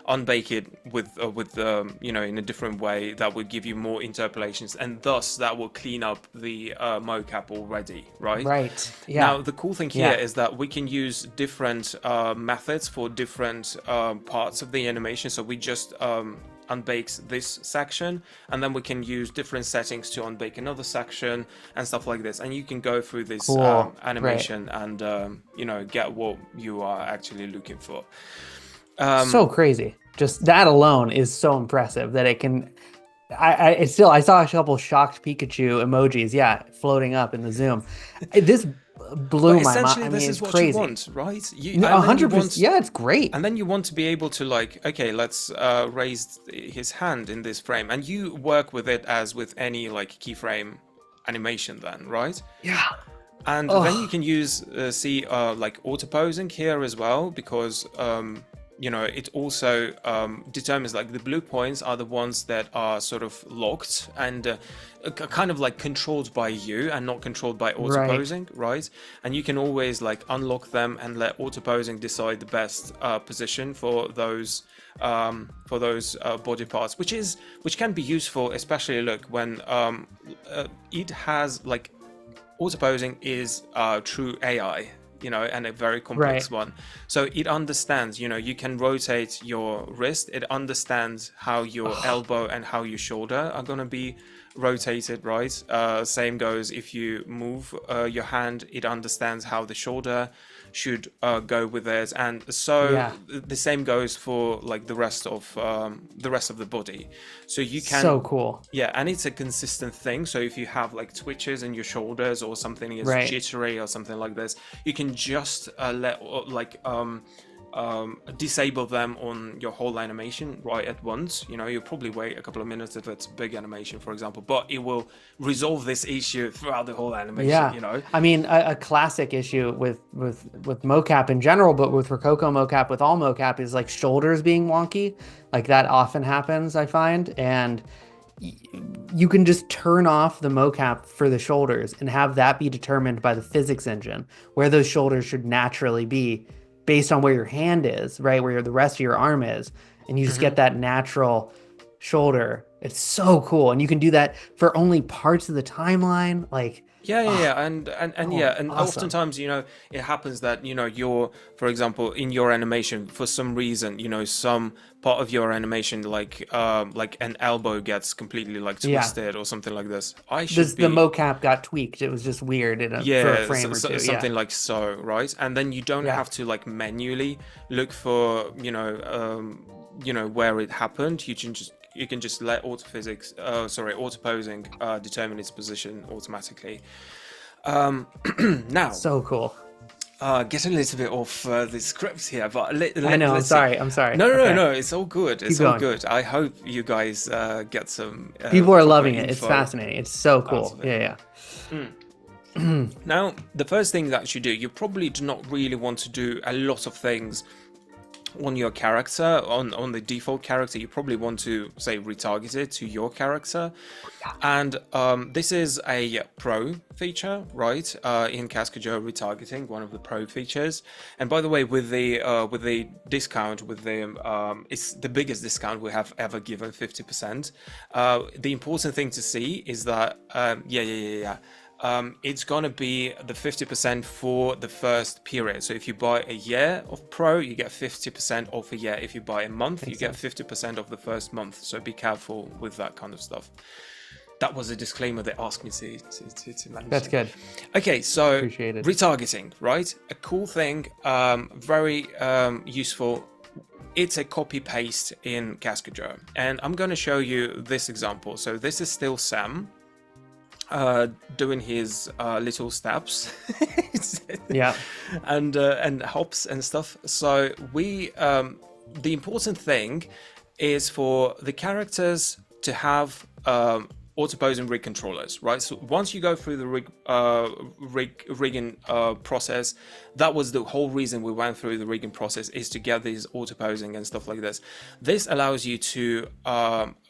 unbake it with in a different way that would give you more interpolations, and thus that will clean up the mocap already, right? Right. Now Yeah. the cool thing here Yeah. is that we can use different methods for different parts of the animation. So we just unbakes this section, and then we can use different settings to unbake another section and stuff like this, and you can go through this Cool. animation and get what you are actually looking for. So crazy. Just that alone is so impressive that it can. I saw a couple shocked Pikachu emojis, yeah, floating up in the zoom. This blew But my mind. essentially, I mean, this it's is what you crazy. want, right? No, And then you 100%. want, Yeah, it's great. and then you want to be able to like, okay, let's raise his hand in this frame, and you work with it as with any like keyframe animation, then, right? Yeah. And then you can use like auto posing here as well, because it also determines like the blue points are the ones that are sort of locked and kind of like controlled by you and not controlled by auto Right. posing, right? And you can always like unlock them and let auto posing decide the best position for those body parts, which can be useful, especially look when it has like auto posing is true AI, and a very complex Right. one. So it understands, you can rotate your wrist. It understands how your elbow and how your shoulder are going to be rotated, right? Same goes if you move your hand, it understands how the shoulder should go with it, and so Yeah. the same goes for like the rest of the body. So you can So cool. yeah, and it's a consistent thing. So if you have like twitches in your shoulders or something is Right. jittery or something like this, you can just let disable them on your whole animation right at once. You know, you'll probably wait a couple of minutes if it's a big animation, for example, but it will resolve this issue throughout the whole animation, Yeah, you know? I mean, a classic issue with mocap in general, but with Rokoko mocap, with all mocap, is like shoulders being wonky. Like that often happens, I find, and you can just turn off the mocap for the shoulders and have that be determined by the physics engine where those shoulders should naturally be based on where your hand is, right? Where the rest of your arm is. And you just get that natural shoulder. It's so cool. And you can do that for only parts of the timeline. Like, Yeah, and oh, yeah, and awesome. oftentimes, you know, it happens that, you know, you're, for example, in your animation, for some reason, you know, some part of your animation, like an elbow gets completely like Yeah. twisted or something like this. I should The be, mocap got tweaked. It was just weird for a yeah, frame or two. Yeah. something like so, right? And then you don't Yeah. have to like manually look for, you know, where it happened. You can just let auto posing determine its position automatically. Now, So cool. getting a little bit off the script here, but I know. I'm let's see. sorry. I'm sorry. No, no, no, Okay. no. It's all good. Keep It's all going. good. I hope you guys get some People are proper loving it. It's info fascinating. It's so out cool. of it. Yeah. Yeah. Now, the first thing that you do, you probably do not really want to do a lot of things on your character, on the default character. You probably want to, say, retarget it to your character. And this is a pro feature, right? In Cascadeur retargeting, one of the pro features. And by the way, with the discount, it's the biggest discount we have ever given, 50%. The important thing to see is that it's gonna be the 50% for the first period. So if you buy a year of Pro, you get 50% off a year. If you buy a month, you get 50% of the first month. So be careful with that kind of stuff. That was a disclaimer they asked me to mention. That's good. Okay, so Appreciate it. retargeting, right? A cool thing, very useful. It's a copy paste in Cascadeur, and I'm going to show you this example. So this is still Sam doing his little steps Yeah. and hops and stuff. So the important thing is for the characters to have auto posing rig controllers, right? So once you go through the rigging process, that was the whole reason we went through the rigging process, is to get these auto posing and stuff like this. This allows you to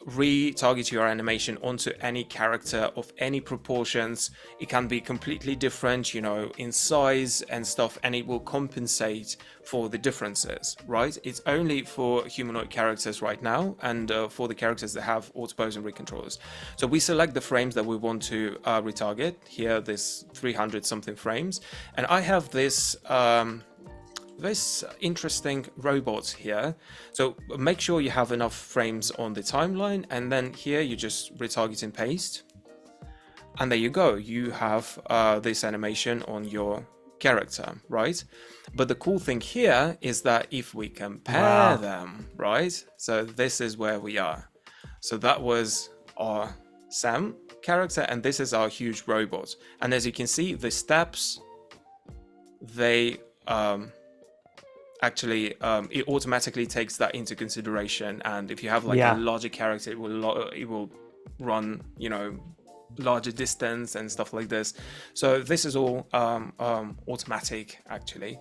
retarget your animation onto any character of any proportions. It can be completely different, you know, in size and stuff, and it will compensate for the differences, right? It's only for humanoid characters right now, and for the characters that have auto posing rig controllers. So we select the frames that we want to retarget. Here, this 300 something frames, and I have this interesting robot here. So make sure you have enough frames on the timeline, and then here you just retarget and paste, and there you go. You have this animation on your character, right? But the cool thing here is that if we compare them, right? So this is where we are. So that was our Sam character, and this is our huge robot. And as you can see, the steps, they actually it automatically takes that into consideration. And if you have like a larger character, it will run, you know, larger distance and stuff like this. So this is all automatic, actually.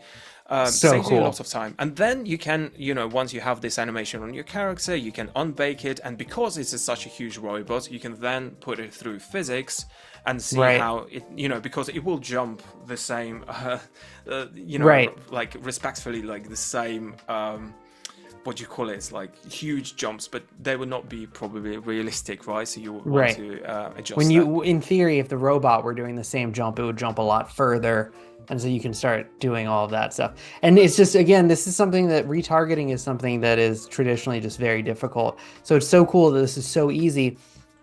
So saves you a cool. lot of time. And then you can, you know, once you have this animation on your character, you can unbake it, and because it's such a huge robot, you can then put it through physics and see how it, you know, because it will jump the same you know, like respectfully, like the same what do you call it? It's like huge jumps, but they would not be probably realistic, right? So you want to adjust when that. you, in theory, if the robot were doing the same jump, it would jump a lot further, and so you can start doing all of that stuff. And it's just, again, this is something that retargeting is something that is traditionally just very difficult. So it's so cool that this is so easy.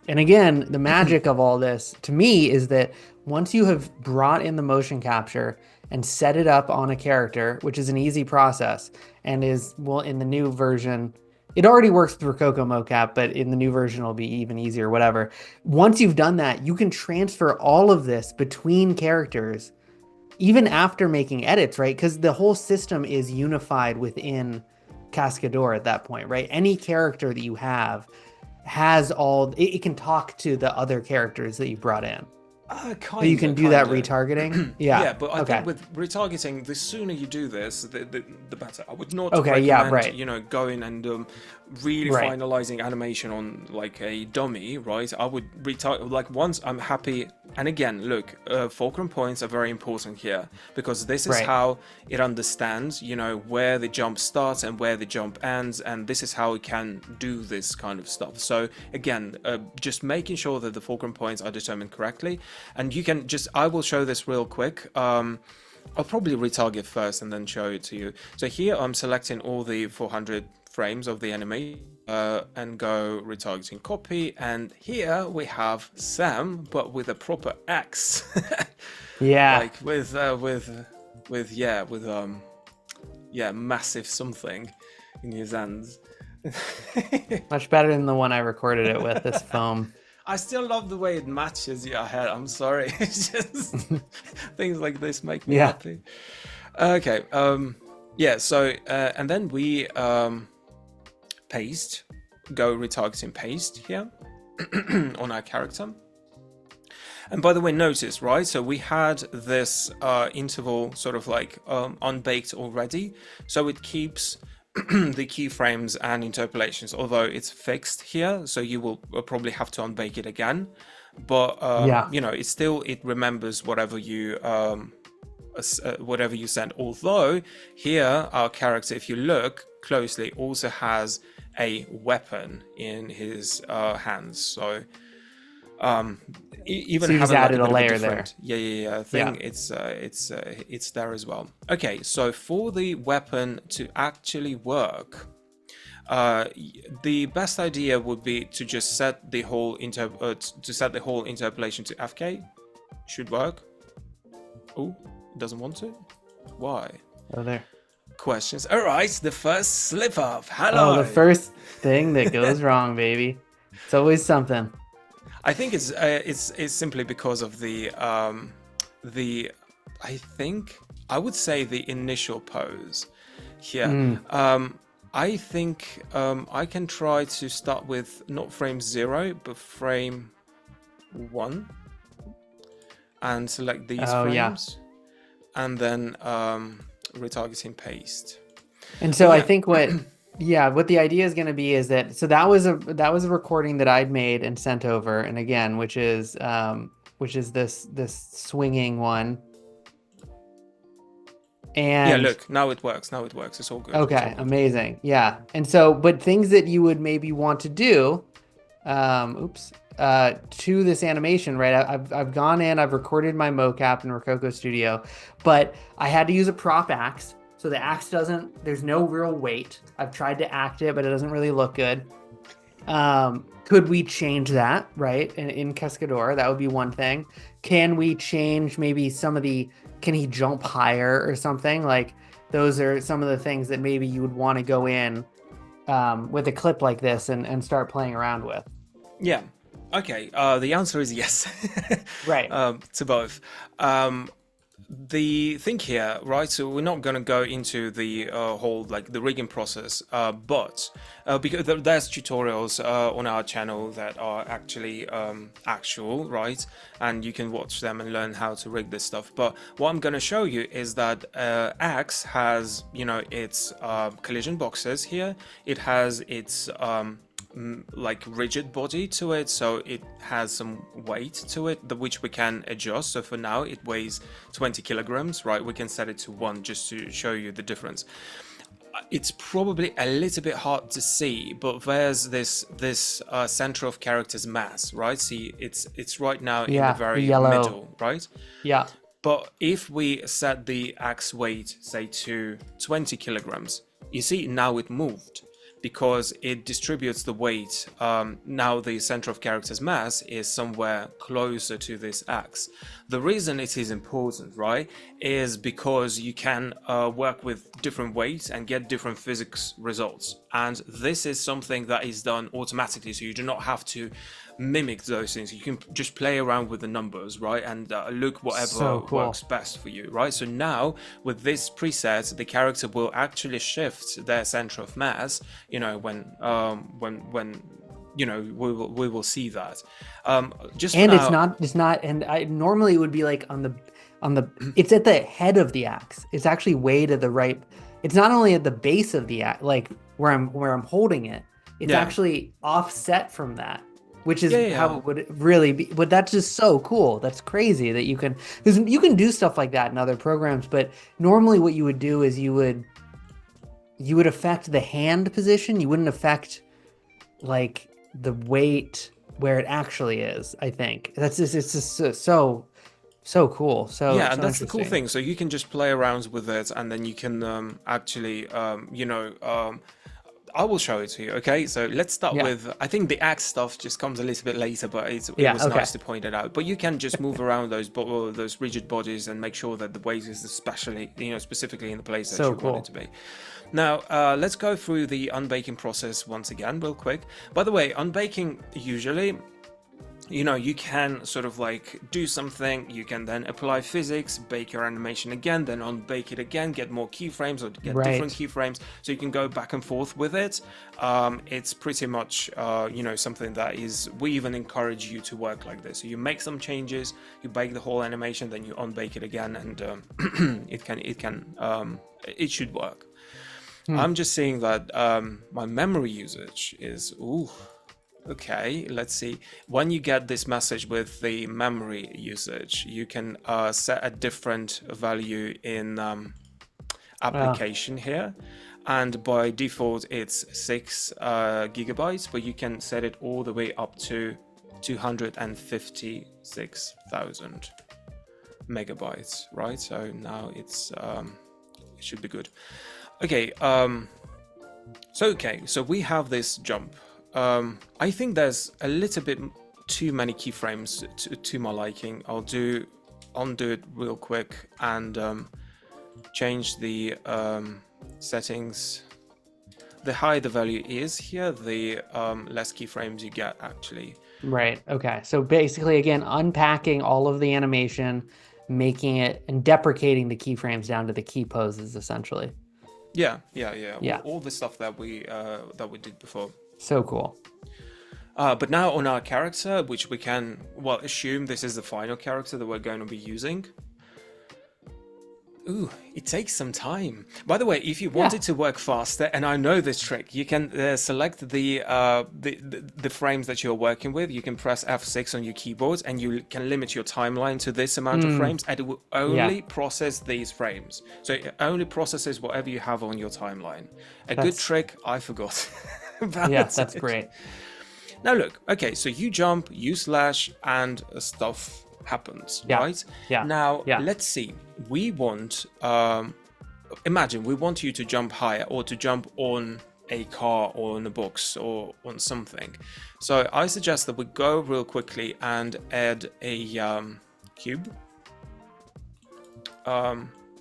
And again, the magic of all this to me is that once you have brought in the motion capture and set it up on a character, which is an easy process, and is, well, in the new version, it already works with Rokoko mocap, but in the new version it'll be even easier, whatever. Once you've done that, you can transfer all of this between characters even after making edits, right? Because the whole system is unified within Cascadeur at that point, right? Any character that you have has it can talk to the other characters that you brought in. So you can do that retargeting. Yeah. Yeah, but I Okay. think with retargeting, the sooner you do this, the better. I would not Okay. Yeah. recommend, Right. going and really Right. finalizing animation on like a dummy, right? I would retarget like once I'm happy. And again, look, fulcrum points are very important here because this is Right. how it understands, where the jump starts and where the jump ends, and this is how it can do this kind of stuff. So again, just making sure that the fulcrum points are determined correctly. And you can I will show this real quick. I'll probably retarget first and then show it to you. So here I'm selecting all the 400 frames of the anime and go retargeting copy. And here we have Sam, but with a proper axe. Yeah. Like with massive something in his hands. Much better than the one I recorded it with, this foam. I still love the way it matches your head. I'm sorry. It's just things like this make me happy. Okay. Yeah. So and then we go retargeting paste here on our character. And by the way, notice, right? So we had this interval sort of like unbaked already. So it keeps the keyframes and interpolations, although it's fixed here, so you will probably have to unbake it again. But it remembers whatever you send. Although here our character, if you look closely, also has a weapon in his hands. So even so you just added like a layer there. I think it's there as well. Okay, so for the weapon to actually work, the best idea would be to just set the whole interpolation to FK. Should work. Oh, it doesn't want to. Why? Oh, there. Questions. All right, the first slip up. Hello. Oh, the first thing that goes wrong, baby. It's always something. I think it's simply because of I think I would say the initial pose here. I think I can try to start with not frame 0 but frame 1 and select these frames and then retargeting paste. And so I think what the idea is going to be is that that was a recording that I'd made and sent over, and again, which is this swinging one. And yeah, look, now it works. It's all good. Okay, amazing. Yeah. And so, but things that you would maybe want to do, to this animation, right? I've gone in, I've recorded my mocap in Rokoko Studio, but I had to use a prop axe. So the axe there's no real weight. I've tried to act it, but it doesn't really look good. Could we change that, right? In Cascadeur, that would be one thing. Can we change maybe can he jump higher or something? Like those are some of the things that maybe you would want to go in with a clip like this and start playing around with. Yeah. Okay. The answer is yes. Right. To both. The thing here, right? So we're not going to go into the whole like the rigging process, but because there's tutorials on our channel that are actually actual, right? And you can watch them and learn how to rig this stuff. But what I'm going to show you is that Axe has, its collision boxes here. It has its like rigid body to it, so it has some weight to it which we can adjust. So for now it weighs 20 kilograms, right? We can set it to 1 just to show you the difference. It's probably a little bit hard to see, but there's this center of character's mass, right? See, it's right now in the very middle, right? Yeah. But if we set the axe weight, say to 20 kilograms, you see now it moved, because it distributes the weight. Now the center of character's mass is somewhere closer to this axe. The reason it is important, right, is because you can work with different weights and get different physics results. And this is something that is done automatically, so you do not have to mimic those things. You can just play around with the numbers, right, and look whatever So works cool. best for you, right? So now with this preset, the character will actually shift their center of mass, when we will see that. Just for And now. it's not, and I normally it would be like on the, it's at the head of the axe. It's actually way to the right. It's not only at the base of the axe, like where I'm holding it, it's Yeah. actually offset from that, which Yeah, is yeah, how yeah. it would really be. But that's just so cool. That's crazy that you can, because you can do stuff like that in other programs, but normally what you would do is you would affect the hand position. You wouldn't affect like the weight where it actually is. I think that's just, it's just so cool, Yeah, and so that's the cool interesting. thing. So you can just play around with it, and then you can actually, I will show it to you. Okay, so let's start Yeah, with. I think the axe stuff just comes a little bit later, but it yeah, was okay, nice to point it out. But you can just move around those rigid bodies and make sure that the weight is especially, specifically in the place that so you want it cool. to be. Now, let's go through the unbaking process once again, real quick. By the way, unbaking usually, you can sort of like do something, you can then apply physics, bake your animation again, then unbake it again, get more keyframes or get different Right. keyframes, so you can go back and forth with it. It's pretty much, something that is, we even encourage you to work like this. So you make some changes, you bake the whole animation, then you unbake it again, and it should work. Hmm. I'm just seeing that my memory usage is, ooh, okay, let's see. When you get this message with the memory usage, you can set a different value in Uh, application here. And by default, it's 6 gigabytes, but you can set it all the way up to 256,000 megabytes, right? So now it should be good. Okay, so we have this jump. I think there's a little bit too many keyframes to my liking. I'll undo it real quick and change the settings. The higher the value is here, the less keyframes you get actually. right. Okay. So basically, again, unpacking all of the animation, making it and deprecating the keyframes down to the key poses, essentially. Yeah, yeah, yeah. Yeah. All the stuff that we did before. So cool. But now on our character, which we can, well, assume this is the final character that we're going to be using. Ooh, it takes some time. By the way, if you want Yeah. it to work faster, and I know this trick, you can select the frames that you're working with. You can press F6 on your keyboard, and you can limit your timeline to this amount of Mm, frames, and it will yeah. only process these frames. So it only processes whatever you have on your timeline. A good That's trick I forgot yeah. about That's it. great. Now look, okay, so you jump, you slash, and stuff happens, Yeah. right? Yeah. Now, Yeah. let's see. We want, imagine we want you to jump higher or to jump on a car or on a box or on something. So I suggest that we go real quickly and add a cube,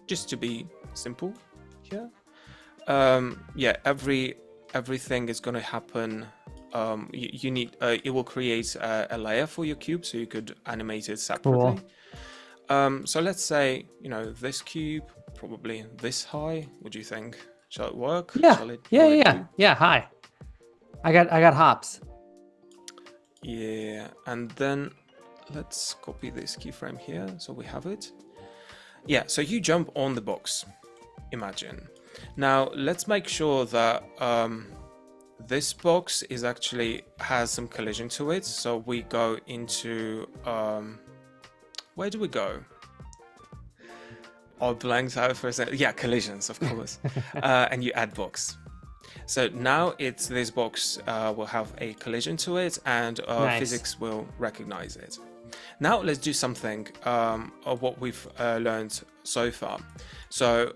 just to be simple here. Yeah, everything is going to happen. You need it will create a layer for your cube, so you could animate it separately. Cool. So let's say this cube probably this high. What do you think? Shall it work? Yeah. Shall it? Yeah. Will Yeah. it Yeah. do? Yeah. Hi. I got hops. Yeah, and then let's copy this keyframe here so we have it. Yeah, so you jump on the box. Imagine. Now let's make sure that this box is actually has some collision to it. So we go into where do we go? Oh, blanked out for a second. Yeah, collisions, of course. And you add box. So now it's this box will have a collision to it, and Nice. physics will recognize it. Now let's do something of what we've learned so far. So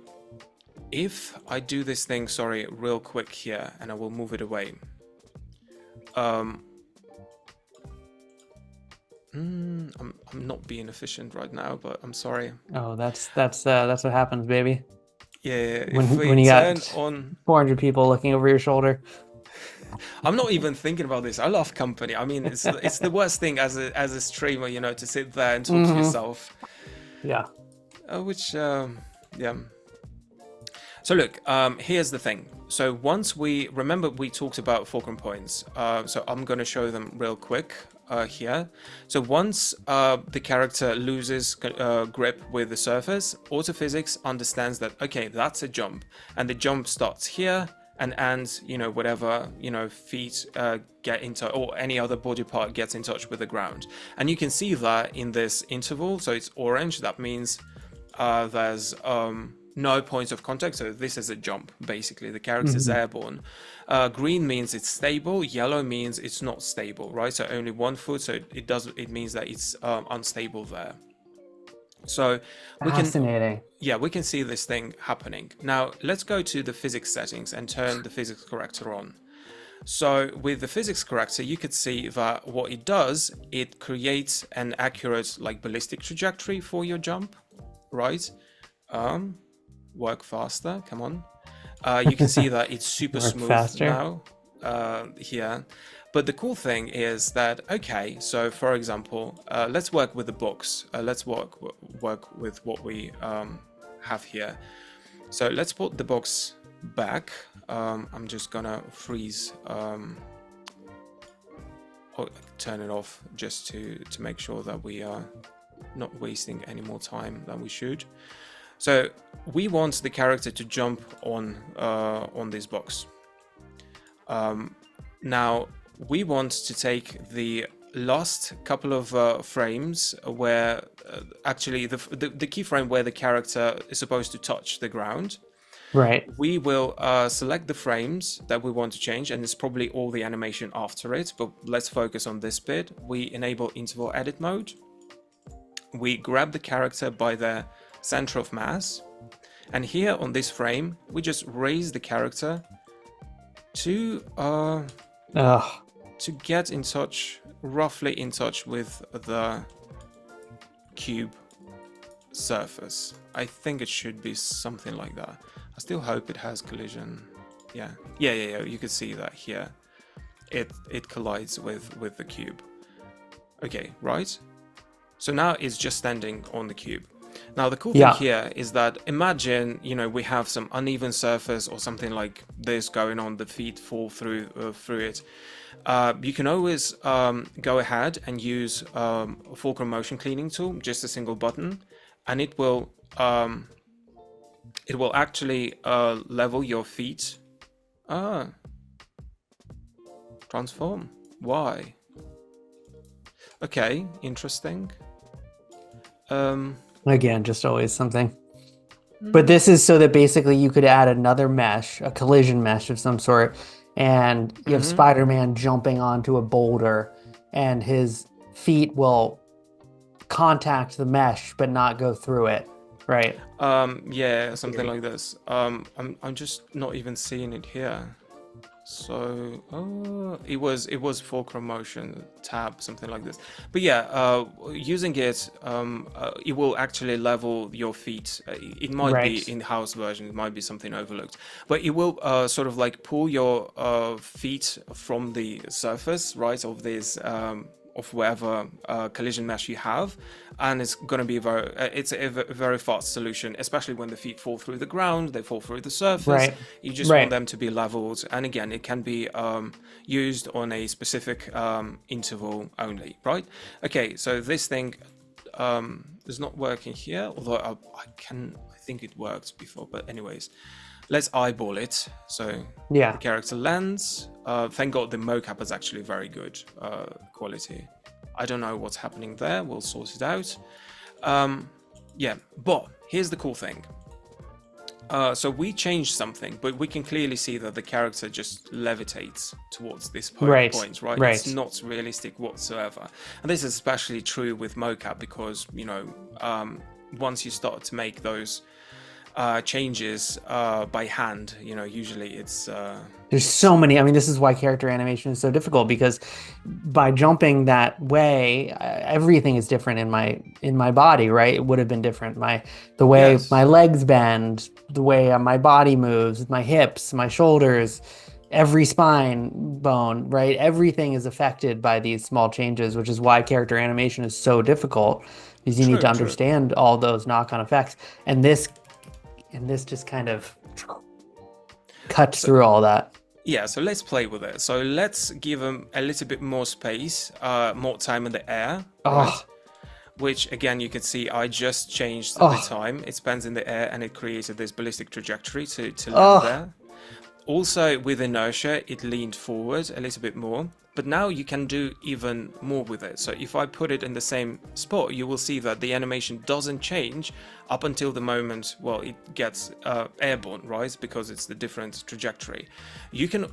if I do this thing, sorry, real quick here, and I will move it away. I'm I'm not being efficient right now, but I'm sorry. Oh, that's what happens, baby. Yeah, if When we you got turn on, 400 people looking over your shoulder. I'm not even thinking about this. I love company. I mean, it's the worst thing as a streamer, you know, to sit there and talk to yourself. Yeah. Which, yeah. So look, here's the thing. So once we remember, we talked about fulcrum points. So I'm going to show them real quick here. So once the character loses grip with the surface, autophysics understands that, okay, that's a jump, and the jump starts here and ends, you know, whatever, you know, feet get into, or any other body part gets in touch with the ground. And you can see that in this interval. So it's orange. That means there's no points of contact, so this is a jump. Basically, the character is airborne. Green means it's stable. Yellow means it's not stable, right? So only 1 foot. So it means that it's unstable there. So Fascinating. we can see this thing happening. Now let's go to the physics settings and turn the physics corrector on. So with the physics corrector, you could see that what it does, it creates an accurate like ballistic trajectory for your jump, right? Work faster, come on. You can see that it's super smooth faster. now here. But the cool thing is that, okay, so for example, let's work with the box. Let's work with what we have here. So let's put the box back. I'm just gonna freeze or turn it off just to make sure that we are not wasting any more time than we should. So we want the character to jump on this box. Now we want to take the last couple of frames where actually the keyframe where the character is supposed to touch the ground. Right. We will select the frames that we want to change, and it's probably all the animation after it, but let's focus on this bit. We enable interval edit mode. We grab the character by the center of mass, and here on this frame we just raise the character to get in touch, roughly in touch with the cube surface. I think it should be something like that. I still hope it has collision. Yeah, you can see that here it collides with the cube. Okay, right, so now it's just standing on the cube. Now the cool thing here is that imagine, you know, we have some uneven surface or something like this going on, the feet fall through it. You can always go ahead and use a fulcrum motion cleaning tool, just a single button, and it will actually level your feet. Transform. Why? Okay, interesting. Again, just always something. But this is so that basically you could add another mesh, a collision mesh of some sort, and you have Spider-Man jumping onto a boulder, and his feet will contact the mesh but not go through it, right? Yeah, something like this. I'm just not even seeing it here. So it was fulcrum motion tab, something like this. But yeah, using it, it will actually level your feet. It might be in-house version, it might be something overlooked, but it will sort of like pull your feet from the surface, right, of this of whatever collision mesh you have, and it's going to be it's a very fast solution, especially when the feet fall through the ground, they fall through the surface. You just want them to be leveled, and again, it can be used on a specific interval only, right? Okay, so this thing is not working here, although I think it worked before, but anyways, let's eyeball it. So the character lands. Thank God the mocap is actually very good quality. I don't know what's happening there. We'll sort it out. Yeah, but here's the cool thing. So we changed something, but we can clearly see that the character just levitates towards this point, right? It's not realistic whatsoever. And this is especially true with mocap because, you know, once you start to make those changes by hand. Usually it's There's so many. I mean, this is why character animation is so difficult because by jumping that way, everything is different in my body, right? It would have been different. The way my yes, legs bend, the way my body moves, my hips, my shoulders, every spine bone, right? Everything is affected by these small changes, which is why character animation is so difficult because you need to true, true. understand all those knock-on effects. And this just kind of cuts So through all that. yeah, so let's play with it. So let's give them a little bit more space, more time in the air, right? Oh, Which again, you can see I just changed the oh, time. It spans in the air and it created this ballistic trajectory to land oh. there. Also, with inertia, it leaned forward a little bit more, but now you can do even more with it. So if I put it in the same spot, you will see that the animation doesn't change up until the moment, well, it gets airborne, right? Because it's the different trajectory. You can,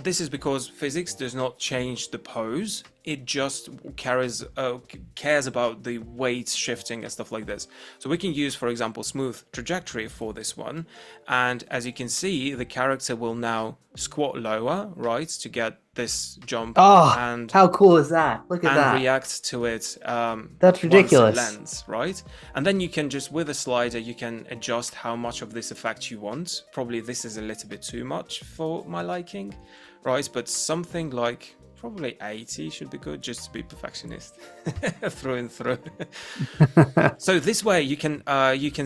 this is because physics does not change the pose. It just cares about the weight shifting and stuff like this. So we can use, for example, smooth trajectory for this one. And as you can see, the character will now squat lower, right, to get this jump Oh, and how cool is that? Look at that. react to it That's once it ridiculous. lands, right? And then you can just, with a slider, you can adjust how much of this effect you want. Probably this is a little bit too much for my liking, right? But something like probably 80 should be good, just to be perfectionist through and through. So this way you can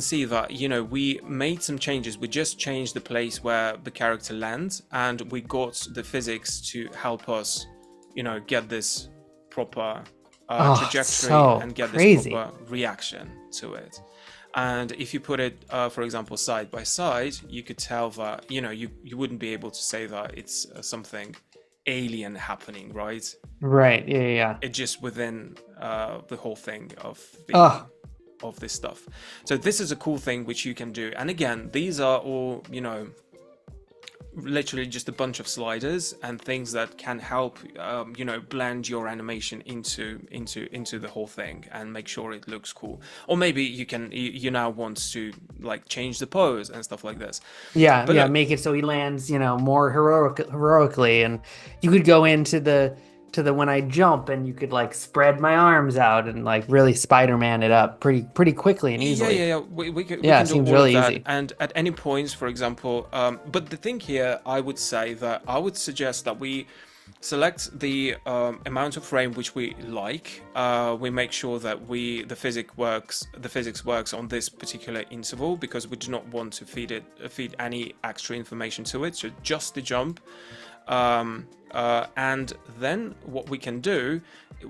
see that, we made some changes. We just changed the place where the character lands, and we got the physics to help us, get this proper Oh, trajectory so and get this crazy. proper reaction to it. And if you put it, for example, side by side, you could tell that, you wouldn't be able to say that it's something alien happening, right? Right. Yeah, yeah, yeah. It just within the whole thing of Oh, this stuff. So this is a cool thing which you can do. And again, these are all, literally just a bunch of sliders and things that can help blend your animation into the whole thing and make sure it looks cool. Or maybe you now want to like change the pose and stuff like this. yeah, But yeah. look, Make it so he lands, more heroically, and you could go into the when I jump, and you could like spread my arms out and like really Spider-Man it up pretty quickly and yeah, easily. yeah, yeah. We Yeah, can it do seems all of really that, easy. and at any points, for example. But the thing here, I would say that I would suggest that we select the amount of frame which we like. We make sure that the physics works on this particular interval, because we do not want to feed any extra information to it. So just the jump. And then what we can do,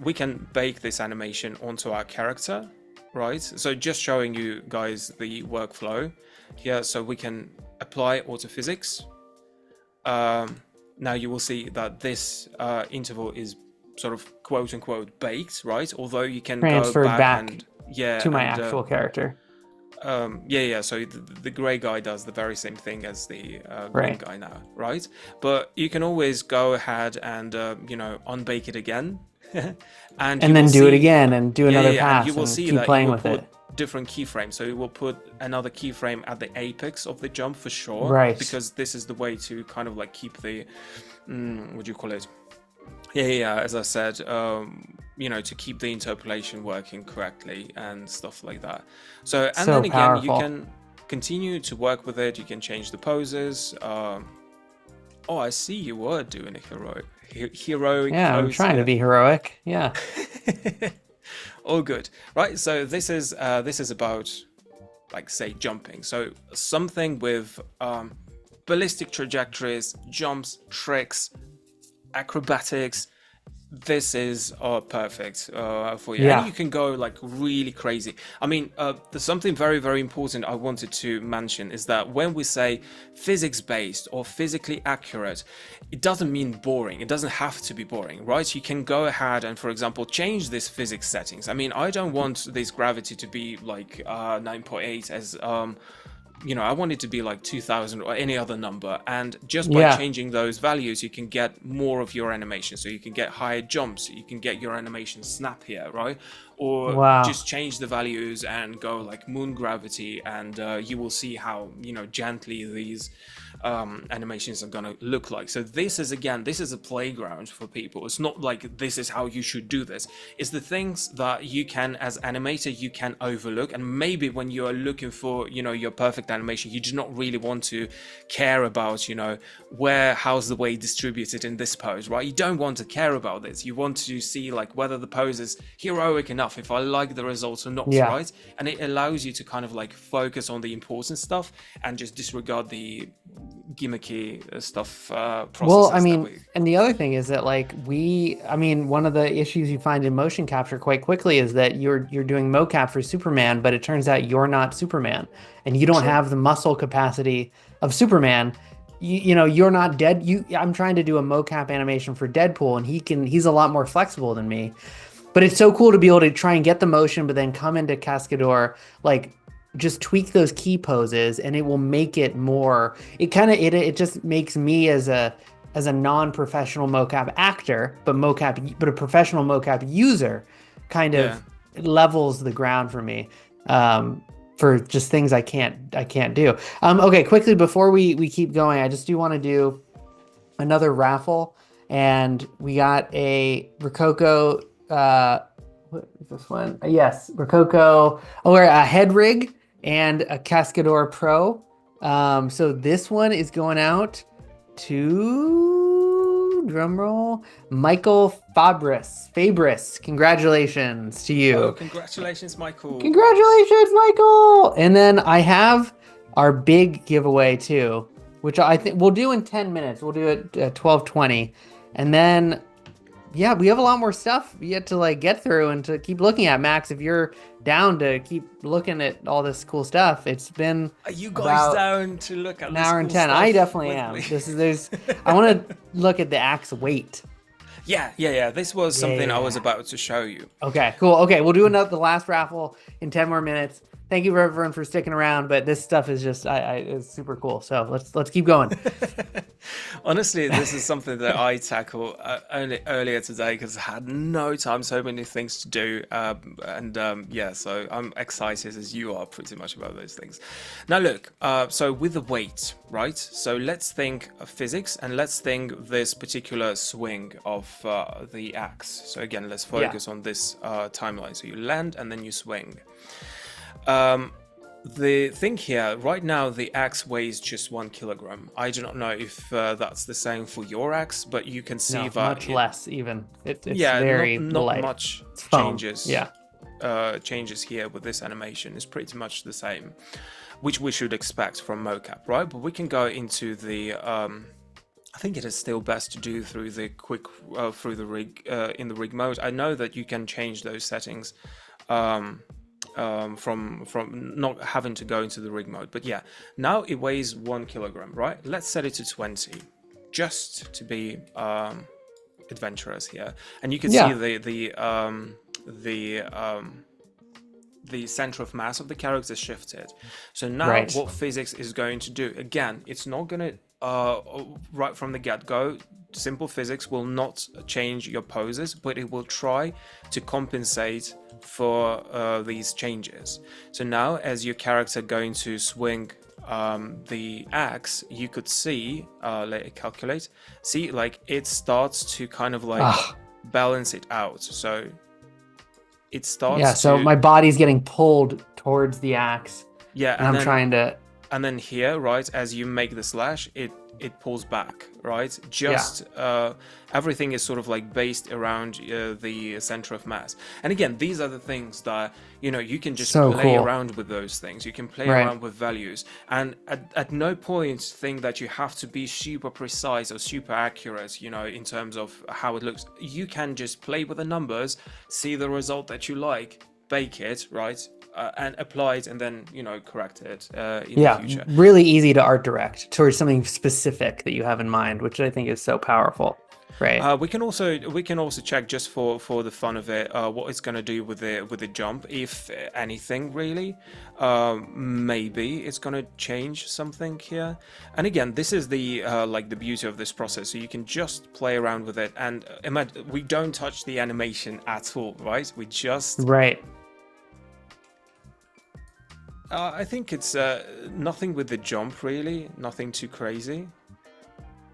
we can bake this animation onto our character, right? So just showing you guys the workflow here. So we can apply autophysics. Now you will see that this interval is sort of quote unquote baked, right? Although you can go Transferred back back and yeah, to my and actual character. yeah. So the gray guy does the very same thing as the green Right. guy now, right? But you can always go ahead and unbake it again, and you And will then do it see, again and do yeah, yeah, another yeah, and you pass will and see keep that it playing will with it. put different keyframes. So it will put another keyframe at the apex of the jump for sure, Right. because this is the way to kind of like keep the what do you call it? Yeah, as I said, to keep the interpolation working correctly and stuff like that. So, and So then again, you powerful. can continue to work with it. You can change the poses. Oh, I see you were doing a heroic Yeah, I'm pose trying to here. be heroic. Yeah. All good, right? So this is about, like, say, jumping. So something with ballistic trajectories, jumps, tricks, acrobatics. This is perfect for you, and Yeah. you can go like really crazy. I mean, there's something very, very important I wanted to mention, is that when we say physics based or physically accurate, it doesn't mean boring. It doesn't have to be boring, right? You can go ahead and, for example, change this physics settings. I mean, I don't want this gravity to be like 9.8 as I want it to be like 2000 or any other number, and just by Yeah. changing those values you can get more of your animation. So you can get higher jumps, you can get your animation snap here, right? or Wow. just change the values and go like moon gravity, and you will see how, gently these animations are gonna look like. So this is, again, this is a playground for people. It's not like this is how you should do this. It's the things that you can, as animator, you can overlook. And maybe when you are looking for, your perfect animation, you do not really want to care about, how's the weight distributed in this pose, right? You don't want to care about this. You want to see like whether the pose is heroic enough, if I like the results or not, Yeah. right? And it allows you to kind of like focus on the important stuff and just disregard the gimmicky stuff, processes Well, I that mean, we. and the other thing is that like one of the issues you find in motion capture quite quickly is that you're doing mocap for Superman, but it turns out you're not Superman, and you don't True. have the muscle capacity of Superman. You're not dead. I'm trying to do a mocap animation for Deadpool, and he's a lot more flexible than me. But it's so cool to be able to try and get the motion, but then come into Cascadeur, like just tweak those key poses, and it will make it more. It just makes me as a non-professional mocap actor, but a professional mocap user, kind Yeah. of levels the ground for me. For just things I can't do. Okay, quickly before we keep going, I just do want to do another raffle, and we got a Rokoko. What is this one? Yes, Rokoko. Oh, we're a head rig and a Cascadeur Pro. So this one is going out to, drumroll, Michael Fabris. Congratulations to Oh, you. congratulations, Michael. Congratulations, Michael. And then I have our big giveaway too, which I think we'll do in 10 minutes. We'll do it at 12:20. And then yeah, we have a lot more stuff yet to like get through and to keep looking at. Max, if you're down to keep looking at all this cool stuff, it's been Are you guys about down to look at an this hour cool and 10. stuff I definitely with am. me? I want to look at the axe weight. Yeah. This was something I was Yeah. about to show you. Okay, cool. Okay, we'll do the last raffle in 10 more minutes. Thank you everyone for sticking around, but this stuff is just it's super cool. So let's keep going. Honestly, this is something that I tackled only earlier today because I had no time, so many things to do, yeah, so I'm excited as you are pretty much about those things. Now look, so with the weight, right? So let's think of physics, and let's think this particular swing of the axe. So again, let's focus on this timeline. So you land and then you swing. The thing here, right now, the axe weighs just 1 kilogram. I do not know if that's the same for your axe, but you can see No, that much less even. It's yeah, very not light. much It's foam. changes. Yeah. Changes here with this animation is pretty much the same, which we should expect from mocap, right? But we can go into the. I think it is still best to do through the through the rig in the rig mode. I know that you can change those settings. From not having to go into the rig mode, but yeah, now it weighs 1 kilogram, right? Let's set it to 20, just to be adventurous here, and you can see the center of mass of the character shifted. So now what physics is going to do, again, it's not going to right from the get-go, simple physics will not change your poses, but it will try to compensate for these changes. So now as your character going to swing the axe, you could see, let it calculate, see like it starts to kind of like balance it out. So it starts so to, my body's getting pulled towards the axe. yeah, and I'm then, trying to. And then here, right, as you make the slash, it pulls back, right? Just everything is sort of like based around the center of mass. And again, these are the things that you can just play around with those things. You can play around with values, and at no point think that you have to be super precise or super accurate, in terms of how it looks. You can just play with the numbers, see the result that you like, bake it, right? And apply it, and then correct it in the future. Really easy to art direct towards something specific that you have in mind, which I think is so powerful. Right. We can also check just for the fun of it what it's going to do with the jump, if anything really. Maybe it's going to change something here. And again, this is the like the beauty of this process. So you can just play around with it, and imagine we don't touch the animation at all, right? We just Right. I think it's nothing with the jump really, nothing too crazy.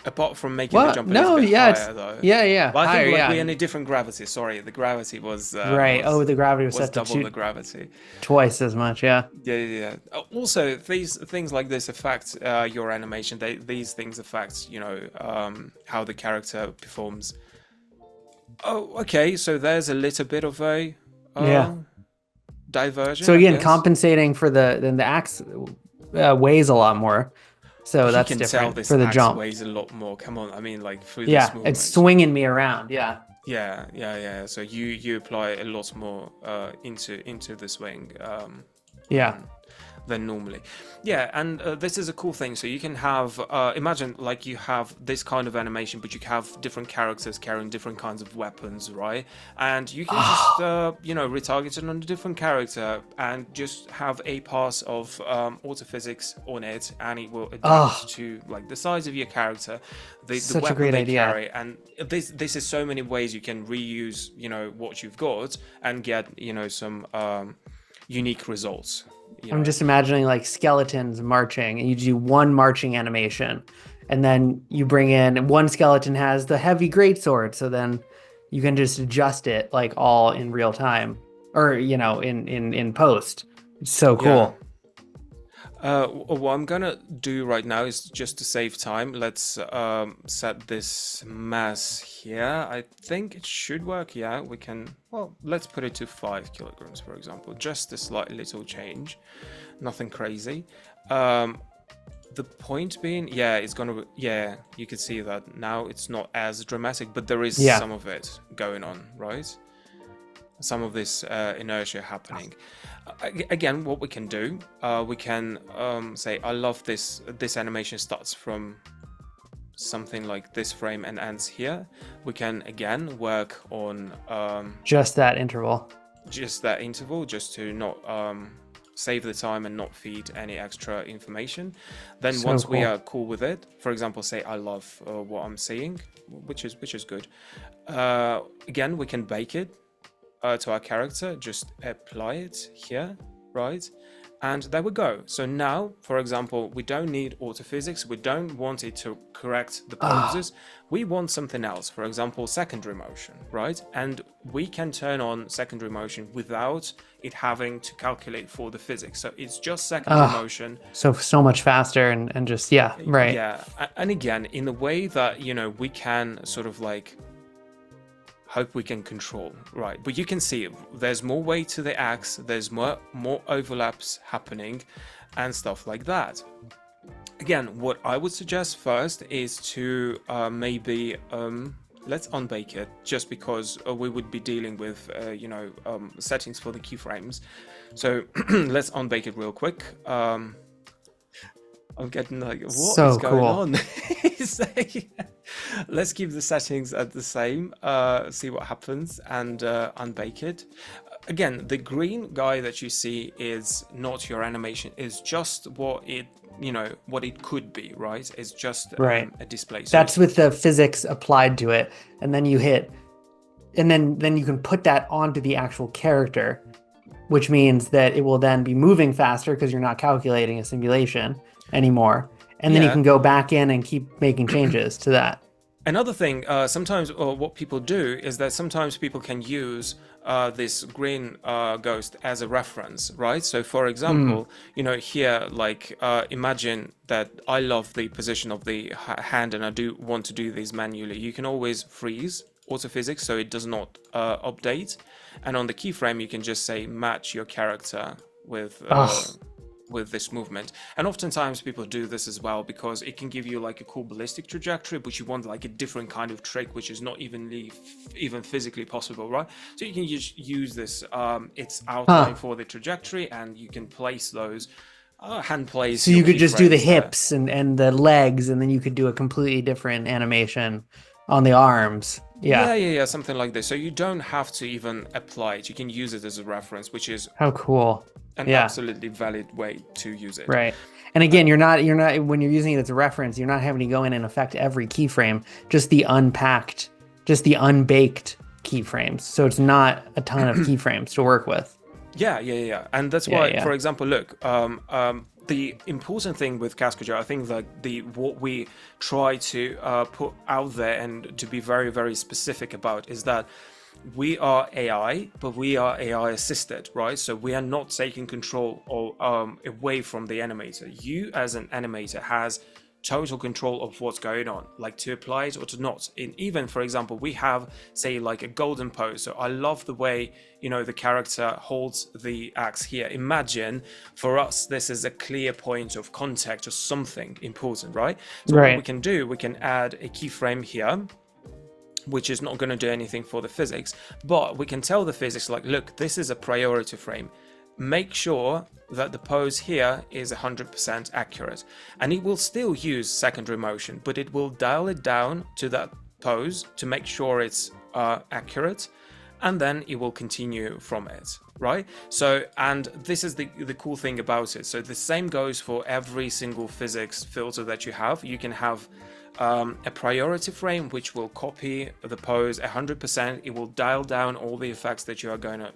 Apart from making the Well, jump a little no, bit yeah, higher, though. yeah, But I think higher, like yeah. we're in a different gravity. Sorry, the gravity was Right. Oh, the gravity was was set to double the gravity. twice as much. Yeah. Yeah, yeah, yeah. Also, these things like this affect your animation. These things affect, how the character performs. Oh, okay. So there's a little bit of a Yeah. diversion, So I again, guess. compensating for the axe weighs a lot more, so You that's can tell different this for the axe jump. weighs a lot more. Come on, I mean, like through this Yeah, it's movement. swinging me around. Yeah. Yeah, yeah, yeah. So you apply a lot more into the swing Yeah. than than normally. Yeah, and this is a cool thing. So you can have imagine like you have this kind of animation, but you have different characters carrying different kinds of weapons, right? And you can just retarget it on a different character and just have a pass of autophysics on it, and it will Oh, adapt to like the size of your character, the such a weapon great they idea. carry, and this is so many ways you can reuse what you've got and get some unique results. I'm just imagining like skeletons marching, and you do one marching animation, and then you bring in one skeleton has the heavy greatsword, so then you can just adjust it like all in real time, or in post. It's so Yeah. cool. What I'm gonna do right now is just to save time. Let's set this mass here. I think it should work. Yeah, we can. Well, let's put it to 5 kilograms, for example. Just a slight little change, nothing crazy. The point being, yeah, it's gonna. Yeah, you can see that now it's not as dramatic, but there is Yeah. some of it going on, right? Some of this inertia happening. Again, what we can do, we can say, I love this. This animation starts from something like this frame and ends here. We can again work on Just that interval. just that interval, just to not save the time and not feed any extra information. Then So once we cool. are cool with it, for example, say I love what I'm seeing, which is good. Again, we can bake it to our character, just apply it here, right? And there we go. So now, for example, we don't need autophysics. We don't want it to correct the Ah, poses. We want something else, for example, secondary motion, right? And we can turn on secondary motion without it having to calculate for the physics. So it's just secondary ah, motion. so much faster and just yeah, right. Yeah. And again, in a way that, we can sort of like hope we can control, right? But you can see there's more weight to the axe, there's more overlaps happening and stuff like that. Again, what I would suggest first is to maybe let's unbake it, just because we would be dealing with settings for the keyframes. So let's unbake it real quick. I'm getting like, what is So going cool. on? It's like, let's keep the settings at the same, see what happens, and unbake it. Again, the green guy that you see is not your animation, is just what it could be, right? It's just Right. a display. So That's with the physics applied to it, and then you hit, and then you can put that onto the actual character, which means that it will then be moving faster because you're not calculating a simulation anymore. And then you yeah. can go back in and keep making changes to that. Another thing, sometimes what people do is that sometimes people can use this green ghost as a reference, right? So, for example, here, like, imagine that I love the position of the hand and I do want to do these manually. You can always freeze autophysics so it does not update. And on the keyframe, you can just say match your character with this movement. And oftentimes people do this as well because it can give you like a cool ballistic trajectory, but you want like a different kind of trick which is not even physically possible, right? So you can just use this its outline for the trajectory, and you can place those hand place So your you could just do the keyframes there. hips and the legs, and then you could do a completely different animation on the arms. Yeah. Yeah, something like this. So you don't have to even apply it. You can use it as a reference, which is How cool. an Yeah. absolutely valid way to use it. Right. And again, you're not when you're using it as a reference, you're not having to go in and affect every keyframe, just the unpacked, just the unbaked keyframes. So it's not a ton of keyframes to work with. Yeah. And that's Yeah, why, yeah. for example, look, the important thing with Cascadeur, I think that the what we try to put out there and to be very, very specific about is that we are AI, but we are AI assisted, right? So we are not taking control or away from the animator. You, as an animator, has total control of what's going on, like to apply it or to not. In even, for example, we have, say, like a golden pose. So I love the way, the character holds the axe here. Imagine for us, this is a clear point of contact or something important, right? So what we Right. can do, we can add a keyframe here, which is not going to do anything for the physics, but we can tell the physics, like, look, this is a priority frame. Make sure that the pose here is 100% accurate. And it will still use secondary motion, but it will dial it down to that pose to make sure it's accurate. And then it will continue from it, right? So, and this is the cool thing about it. So the same goes for every single physics filter that you have. You can have a priority frame which will copy the pose 100%. It will dial down all the effects that you are going to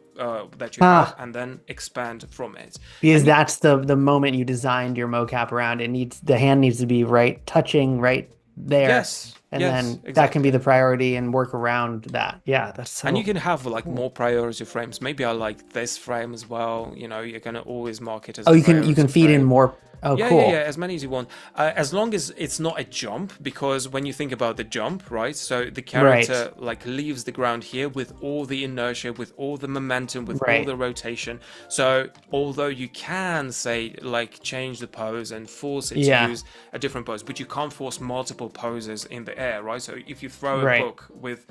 that you have, Ah, and then expand from it. because And you, that's the moment you designed your mocap around. The hand needs to be right touching right there. And yes, then that can be exactly. the priority and work around that. Yeah, that's And you so can have like cool. more priority frames. Maybe I like this frame as well. You're gonna always mark it as Oh, a you can priority feed in frame. more. Oh, Yeah, cool. as many as you want. As long as it's not a jump, because when you think about the jump, right? So the Right. character like leaves the ground here with all the inertia, with all the momentum, with all Right. the rotation. So although you can say like change the pose and force it to Yeah. use a different pose, but you can't force multiple poses in the air, right? So if you throw a Right. book with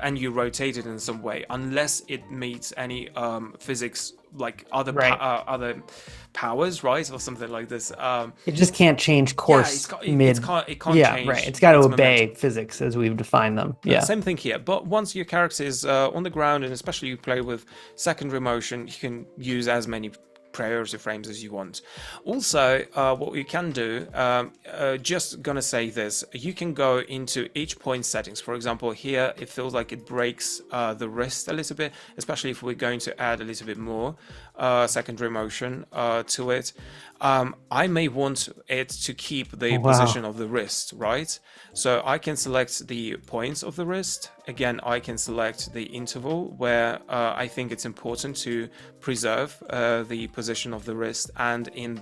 and you rotate it in some way, unless it meets any physics like Right. other powers, right, or something like this. It just can't change Yeah, course mid. it can't Yeah, right. change It's got to its obey momentum. physics as we've defined them. Yeah. Same thing here, but once your character is on the ground, and especially you play with secondary motion, you can use as many priority frames as you want. Also, what you can do, just gonna say this, you can go into each point settings. For example, here it feels like it breaks the wrist a little bit, especially if we're going to add a little bit more secondary motion to it. I may want it to keep the position Wow. of the wrist, right? So I can select the points of the wrist. Again, I can select the interval where I think it's important to preserve the position of the wrist, and in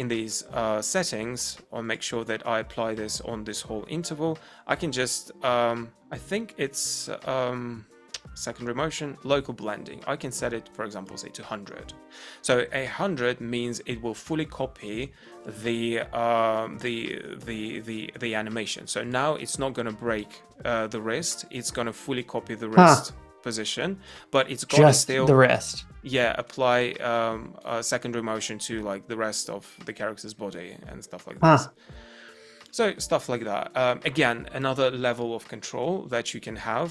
these settings, or make sure that I apply this on this whole interval. I can just, I think it's secondary motion, local blending. I can set it, for example, say to 100. So 100 means it will fully copy the animation. So now it's not going to break the wrist. It's going to fully copy the Huh. wrist position, but it's going to Just the still, wrist. yeah, apply secondary motion to like the rest of the character's body and stuff like this. Huh. So stuff like that. Again, another level of control that you can have,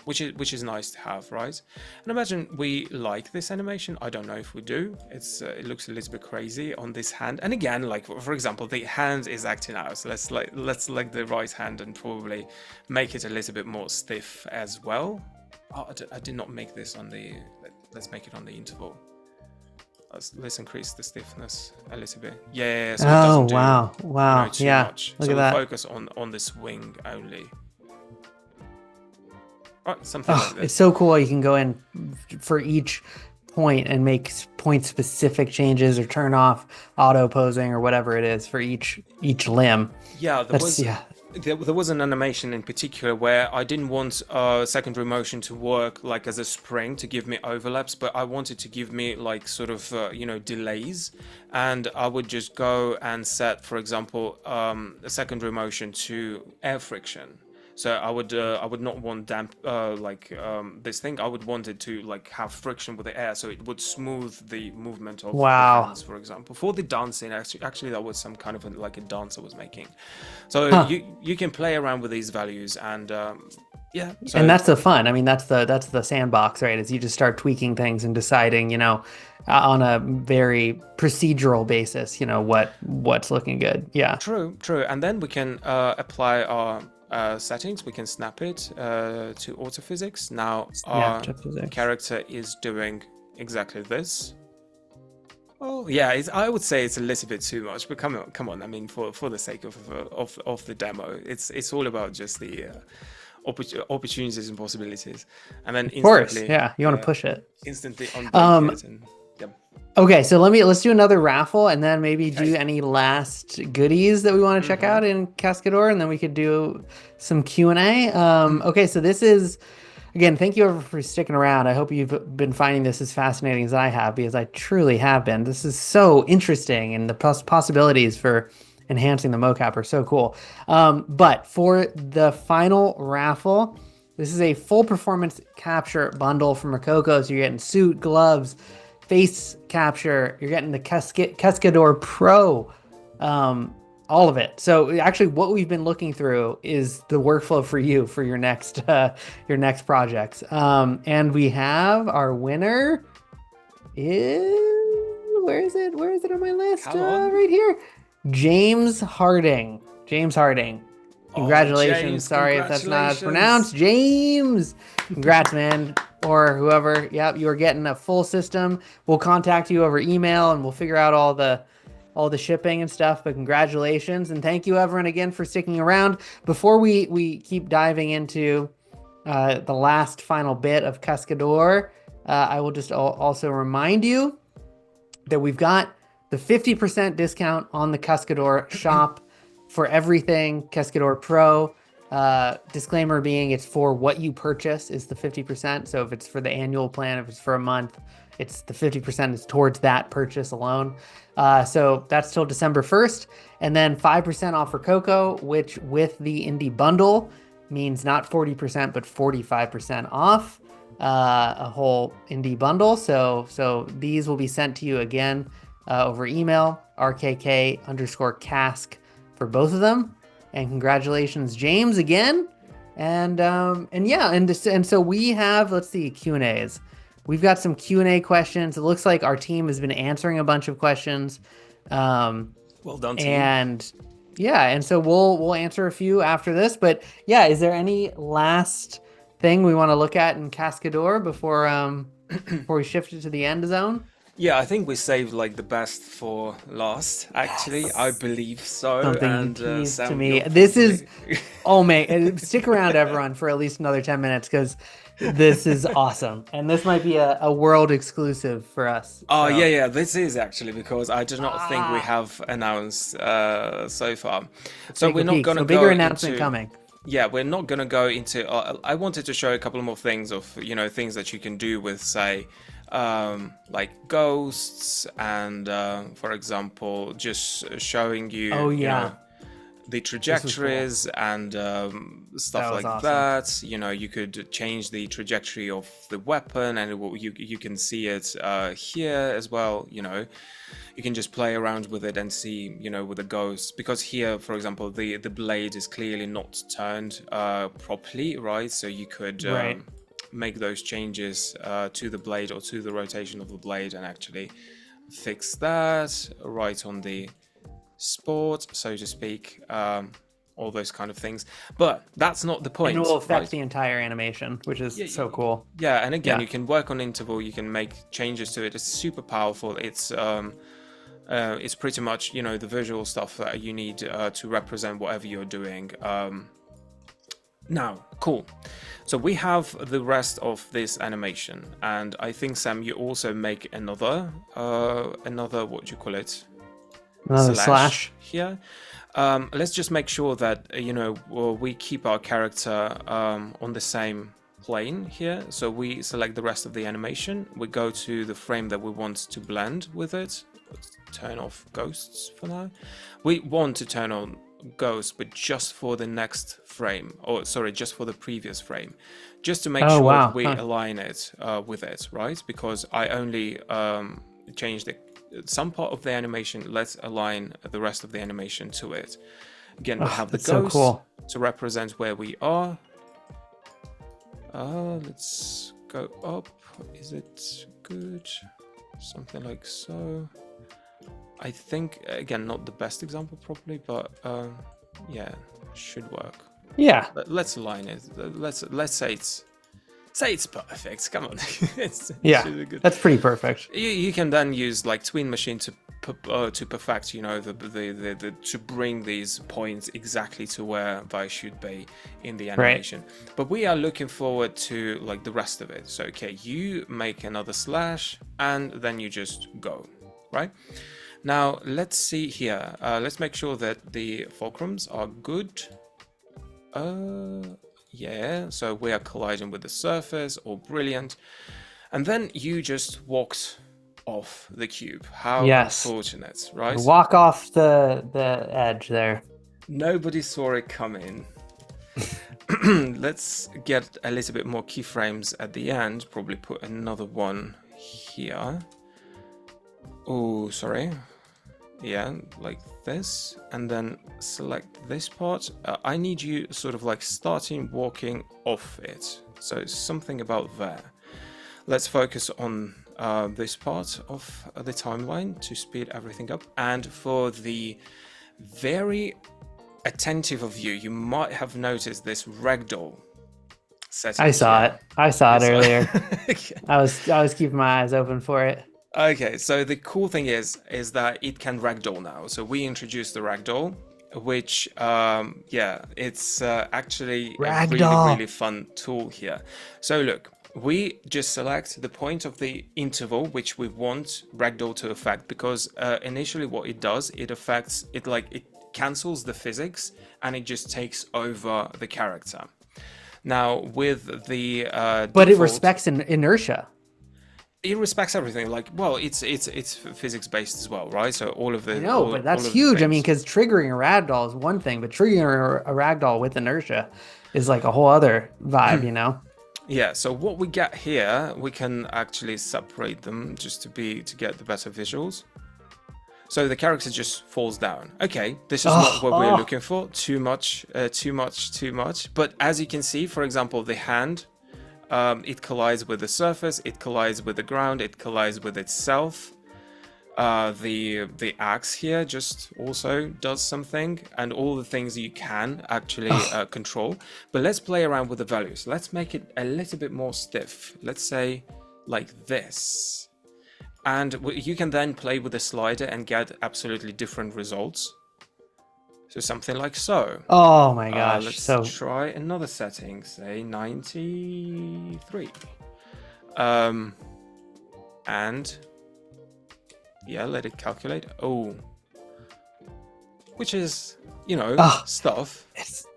which is nice to have, right? And imagine we like this animation. I don't know if we do. It looks a little bit crazy on this hand. And again, like for example, the hand is acting out. So let's select the right hand and probably make it a little bit more stiff as well. Oh, I did not make this on the. Let's make it on the interval. Let's increase the stiffness a little bit. Yeah, so it Oh, doesn't do wow. Wow. too Yeah. much. Look So at we that. focus on the swing only. Right, something like Oh, it's this. so cool. You can go in for each point and make point specific changes or turn off auto posing or whatever it is for each limb. Yeah, That's yeah. there was an animation in particular where I didn't want secondary motion to work like as a spring to give me overlaps, but I wanted to give me like sort of delays, and I would just go and set, for example, a secondary motion to air friction. So I would not want damp this thing. I would want it to like have friction with the air, so it would smooth the movement of the Wow. hands, for example. For the dancing, actually that was some kind of like a dance I was making. So Huh. you can play around with these values, and yeah. And So that's the fun. I mean, that's the sandbox, right? Is you just start tweaking things and deciding, on a very procedural basis, what's looking good. Yeah. true, true. And then we can apply our settings. We can snap it to autophysics. Now Snap our to physics. character is doing exactly this. Oh yeah, I would say it's a little bit too much, but come on. I mean, for the sake of the demo, it's all about just the opportunities and possibilities, and then Of course. instantly, Yeah. You want to push it. instantly unbreak Um, it, and yep. okay, so let's do another raffle and then maybe do Okay. any last goodies that we want to check Mm-hmm. out in Cascadeur, and then we could do some Q&A. Mm. Okay, so this is again, thank you ever for sticking around. I hope you've been finding this as fascinating as I have, because I truly have been. This is so interesting, and the possibilities for enhancing the mocap are so cool. But for the final raffle, this is a full performance capture bundle from Rokoko. So you're getting suit, gloves, face capture. You're getting the Cascadeur Pro. All of it. So actually, what we've been looking through is the workflow for you for your next projects. And we have our winner is, where is it? Where is it on my list? Come on. Right here, James Harding. James Harding. Oh, Congratulations. James, Sorry if that's not as congratulations. pronounced. James. Congrats, man. Or whoever. Yep, you are getting a full system. We'll contact you over email and we'll figure out all the shipping and stuff, but congratulations. And thank you everyone again for sticking around. Before we keep diving into the last final bit of Cascadeur, I will just also remind you that we've got the 50% discount on the Cascadeur shop for everything Cascadeur Pro. Disclaimer being, it's for what you purchase is the 50%. So if it's for the annual plan, if it's for a month, it's the 50% is towards that purchase alone. So that's till December 1st. And then 5% off for Rokoko, which with the indie bundle means not 40%, but 45% off a whole indie bundle. So these will be sent to you again over email, rkk_cask for both of them. And congratulations, James, again. And yeah, and so we have, let's see, Q&As. We've got some Q&A questions. It looks like our team has been answering a bunch of questions. Well done, team. And yeah, and so we'll answer a few after this. But yeah, is there any last thing we want to look at in Cascadeur before we shift it to the end zone? Yeah, I think we saved like the best for last. Actually, Yes. I believe so. Something And you teased to Sam, me. you'll This is, probably- oh man, stick around everyone for at least another 10 minutes, because this is awesome. And this might be a world exclusive for us. Oh So, yeah, this is actually because I do not think we Ah. have announced so far. So take a we're not peek. gonna So go bigger announcement into. coming. Yeah, we're not gonna go into. I wanted to show a couple more things of things that you can do with, say, like ghosts and for example, just showing you, Oh, you yeah. know, the was cool. trajectories and stuff That was like awesome. that. You could change the trajectory of the weapon, and you can see it here as well. You can just play around with it and see, with the ghosts, because here, for example, the blade is clearly not turned properly, right? So you could Right. make those changes to the blade or to the rotation of the blade and actually fix that right on the sport, so to speak. All those kind of things, but that's not the point. And it will affect right? the entire animation, which is so cool. Yeah, and again, Yeah. you can work on interval, you can make changes to it. It's super powerful. It's pretty much, the visual stuff that you need to represent whatever you're doing. Now, cool. So we have the rest of this animation, and I think, Sam, you also make another what do you call it? Another slash. Here. Let's just make sure that we keep our character on the same plane here. So we select the rest of the animation. We go to the frame that we want to blend with it. Let's turn off ghosts for now. We want to turn on ghost, but just for the next frame, or sorry, just for the previous frame, just to make Oh, sure that wow. we Huh. align it with it, right? Because I only changed some part of the animation. Let's align the rest of the animation to it. Again, we Oh, have the that's so ghost cool. to represent where we are. Let's go up. Is it good? Something like so. I think, again, not the best example probably, but yeah, should work. Yeah, Let's align it. Let's say it's perfect. Come on, it yeah, should be good. that's pretty perfect. You can then use like Tween Machine to perfect, you know, to bring these points exactly to where they should be in the Right. animation. But we are looking forward to like the rest of it. So okay, you make another slash and then you just go, right? Now let's see here. Let's make sure that the fulcrums are good. Yeah, so we are colliding with the surface, all brilliant. And then you just walked off the cube. How Yes. unfortunate, right? Walk off the edge there. Nobody saw it coming. Let's get a little bit more keyframes at the end. Probably put another one here. Oh, sorry. Yeah, like this. And then select this part. I need you sort of like starting walking off it. So something about there. Let's focus on this part of the timeline to speed everything up. And for the very attentive of you, you might have noticed this ragdoll setting. I saw here. it. I saw it You saw earlier. Okay. I was keeping my eyes open for it. Okay, so the cool thing is that it can ragdoll now. So we introduced the ragdoll, which yeah, it's actually a really Ragdoll. fun tool here. So look, we just select the point of the interval which we want ragdoll to affect, because initially what it does, it affects it, like it cancels the physics and it just takes over the character. Now with the But it default, respects inertia. it respects everything. Like, well, it's physics based as well, right? So all of the I know, but that's huge. I mean, because triggering a ragdoll is one thing, but triggering a ragdoll with inertia is like a whole other vibe, you know? yeah. So what we get here, we can actually separate them just to get the better visuals. So the character just falls down. Okay, this is not what we're looking for. Too much, too much, too much. But as you can see, for example, the hand, it collides with the surface, it collides with the ground, it collides with itself. The axe here just also does something, and all the things you can actually control. But let's play around with the values. Let's make it a little bit more stiff. Let's say like this. And you can then play with the slider and get absolutely different results. So something like so. Oh my gosh. Let's So try another setting, say 93. And yeah, let it calculate. Oh, which is, you know, stuff. it's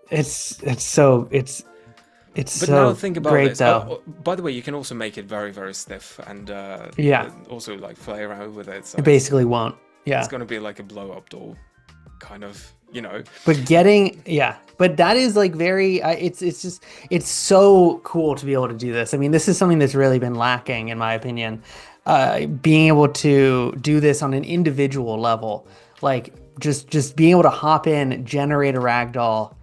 But so now think about great this. though. By the way, you can also make it very, very stiff and Yeah. also like play around with it. So It basically won't. Yeah. it's going to be like a blow up doll, kind of, you know. But but that is like very, it's so cool to be able to do this. I mean, this is something that's really been lacking, in my opinion. Being able to do this on an individual level, like just being able to hop in, generate a ragdoll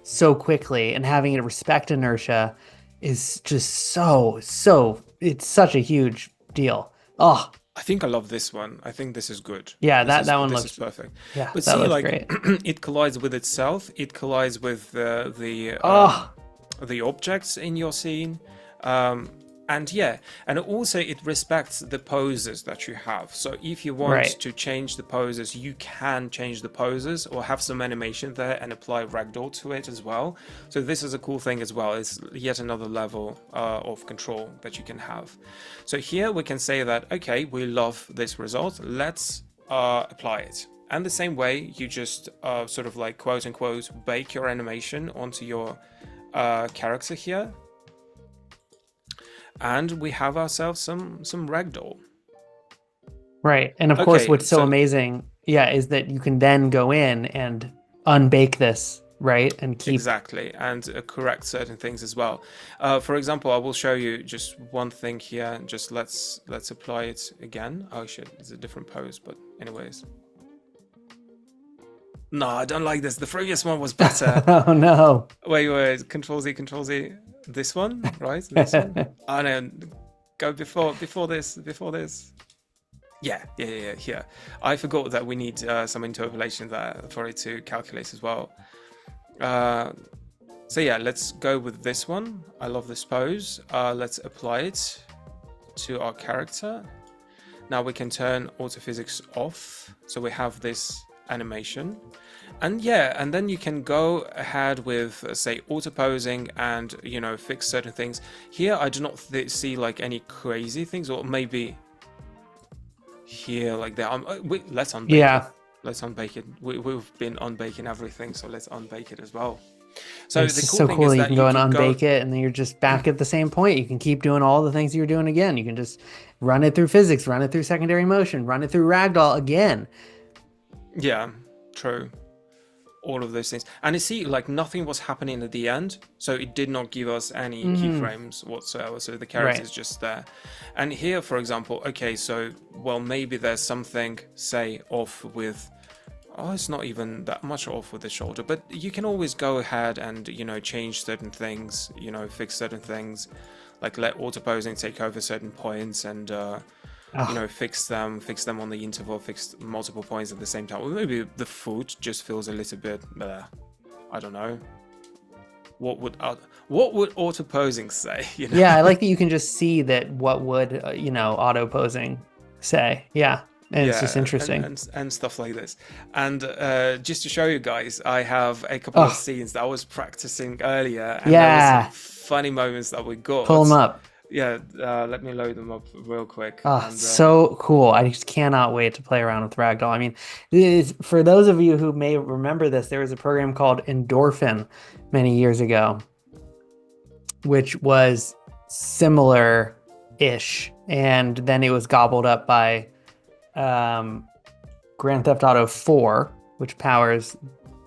so quickly, and having it respect inertia is just it's such a huge deal. Oh, I think I love this one. I think this is good. yeah, This that one this looks is perfect. Yeah, But that see, looks like great. it collides with itself. It collides with the objects in your scene. And yeah, and also it respects the poses that you have. So if you want to change the poses, you can change the poses or have some animation there and apply ragdoll to it as well. So this is a cool thing as well. It's yet another level of control that you can have. So here we can say that, okay, we love this result. Let's apply it. And the same way, you just sort of like quote unquote bake your animation onto your character here. And we have ourselves some ragdoll. Right. And of course, what's so amazing, is that you can then go in and unbake this, right? And keep. Exactly, and correct certain things as well. For example, I will show you just one thing here. Just let's apply it again. Oh shit, it's a different pose, but anyways. No, I don't like this. The previous one was better. Oh no. Wait, Control Z, Control Z. This one, right? This one. Oh no, go before this. Yeah. Here. I forgot that we need some interpolation there for it to calculate as well. So yeah, let's go with this one. I love this pose. Let's apply it to our character. Now we can turn autophysics off, so we have this animation. And yeah, and then you can go ahead with, say, auto posing and, you know, fix certain things. Here I do not see like any crazy things, or maybe here like that. Let's unbake it. Let's unbake it. We've been unbaking everything, so let's unbake it as well. So it's so cool that you can go and unbake it, and then you're just back at the same point. You can keep doing all the things you were doing again. You can just run it through physics, run it through secondary motion, run it through ragdoll again. Yeah, true. All of those things. And you see, like, nothing was happening at the end, so it did not give us any keyframes whatsoever, so the character is just there. And here, for example, okay, so, well, maybe there's something, say, off with... Oh, it's not even that much off with the shoulder, but you can always go ahead and, you know, change certain things, you know, fix certain things, like let auto posing take over certain points and, you know, fix them on the interval, fix multiple points at the same time. Or maybe the foot just feels a little bit, I don't know. What would auto posing say? You know? Yeah, I like that you can just see that what would, you know, auto posing say. Yeah. And it's just interesting. And stuff like this. And just to show you guys, I have a couple of scenes that I was practicing earlier. And there were some funny moments that we got. Pull them up. Yeah, let me load them up real quick. Oh, so cool. I just cannot wait to play around with Ragdoll. I mean, for those of you who may remember this, there was a program called Endorphin many years ago, which was similar-ish. And then it was gobbled up by Grand Theft Auto 4, which powers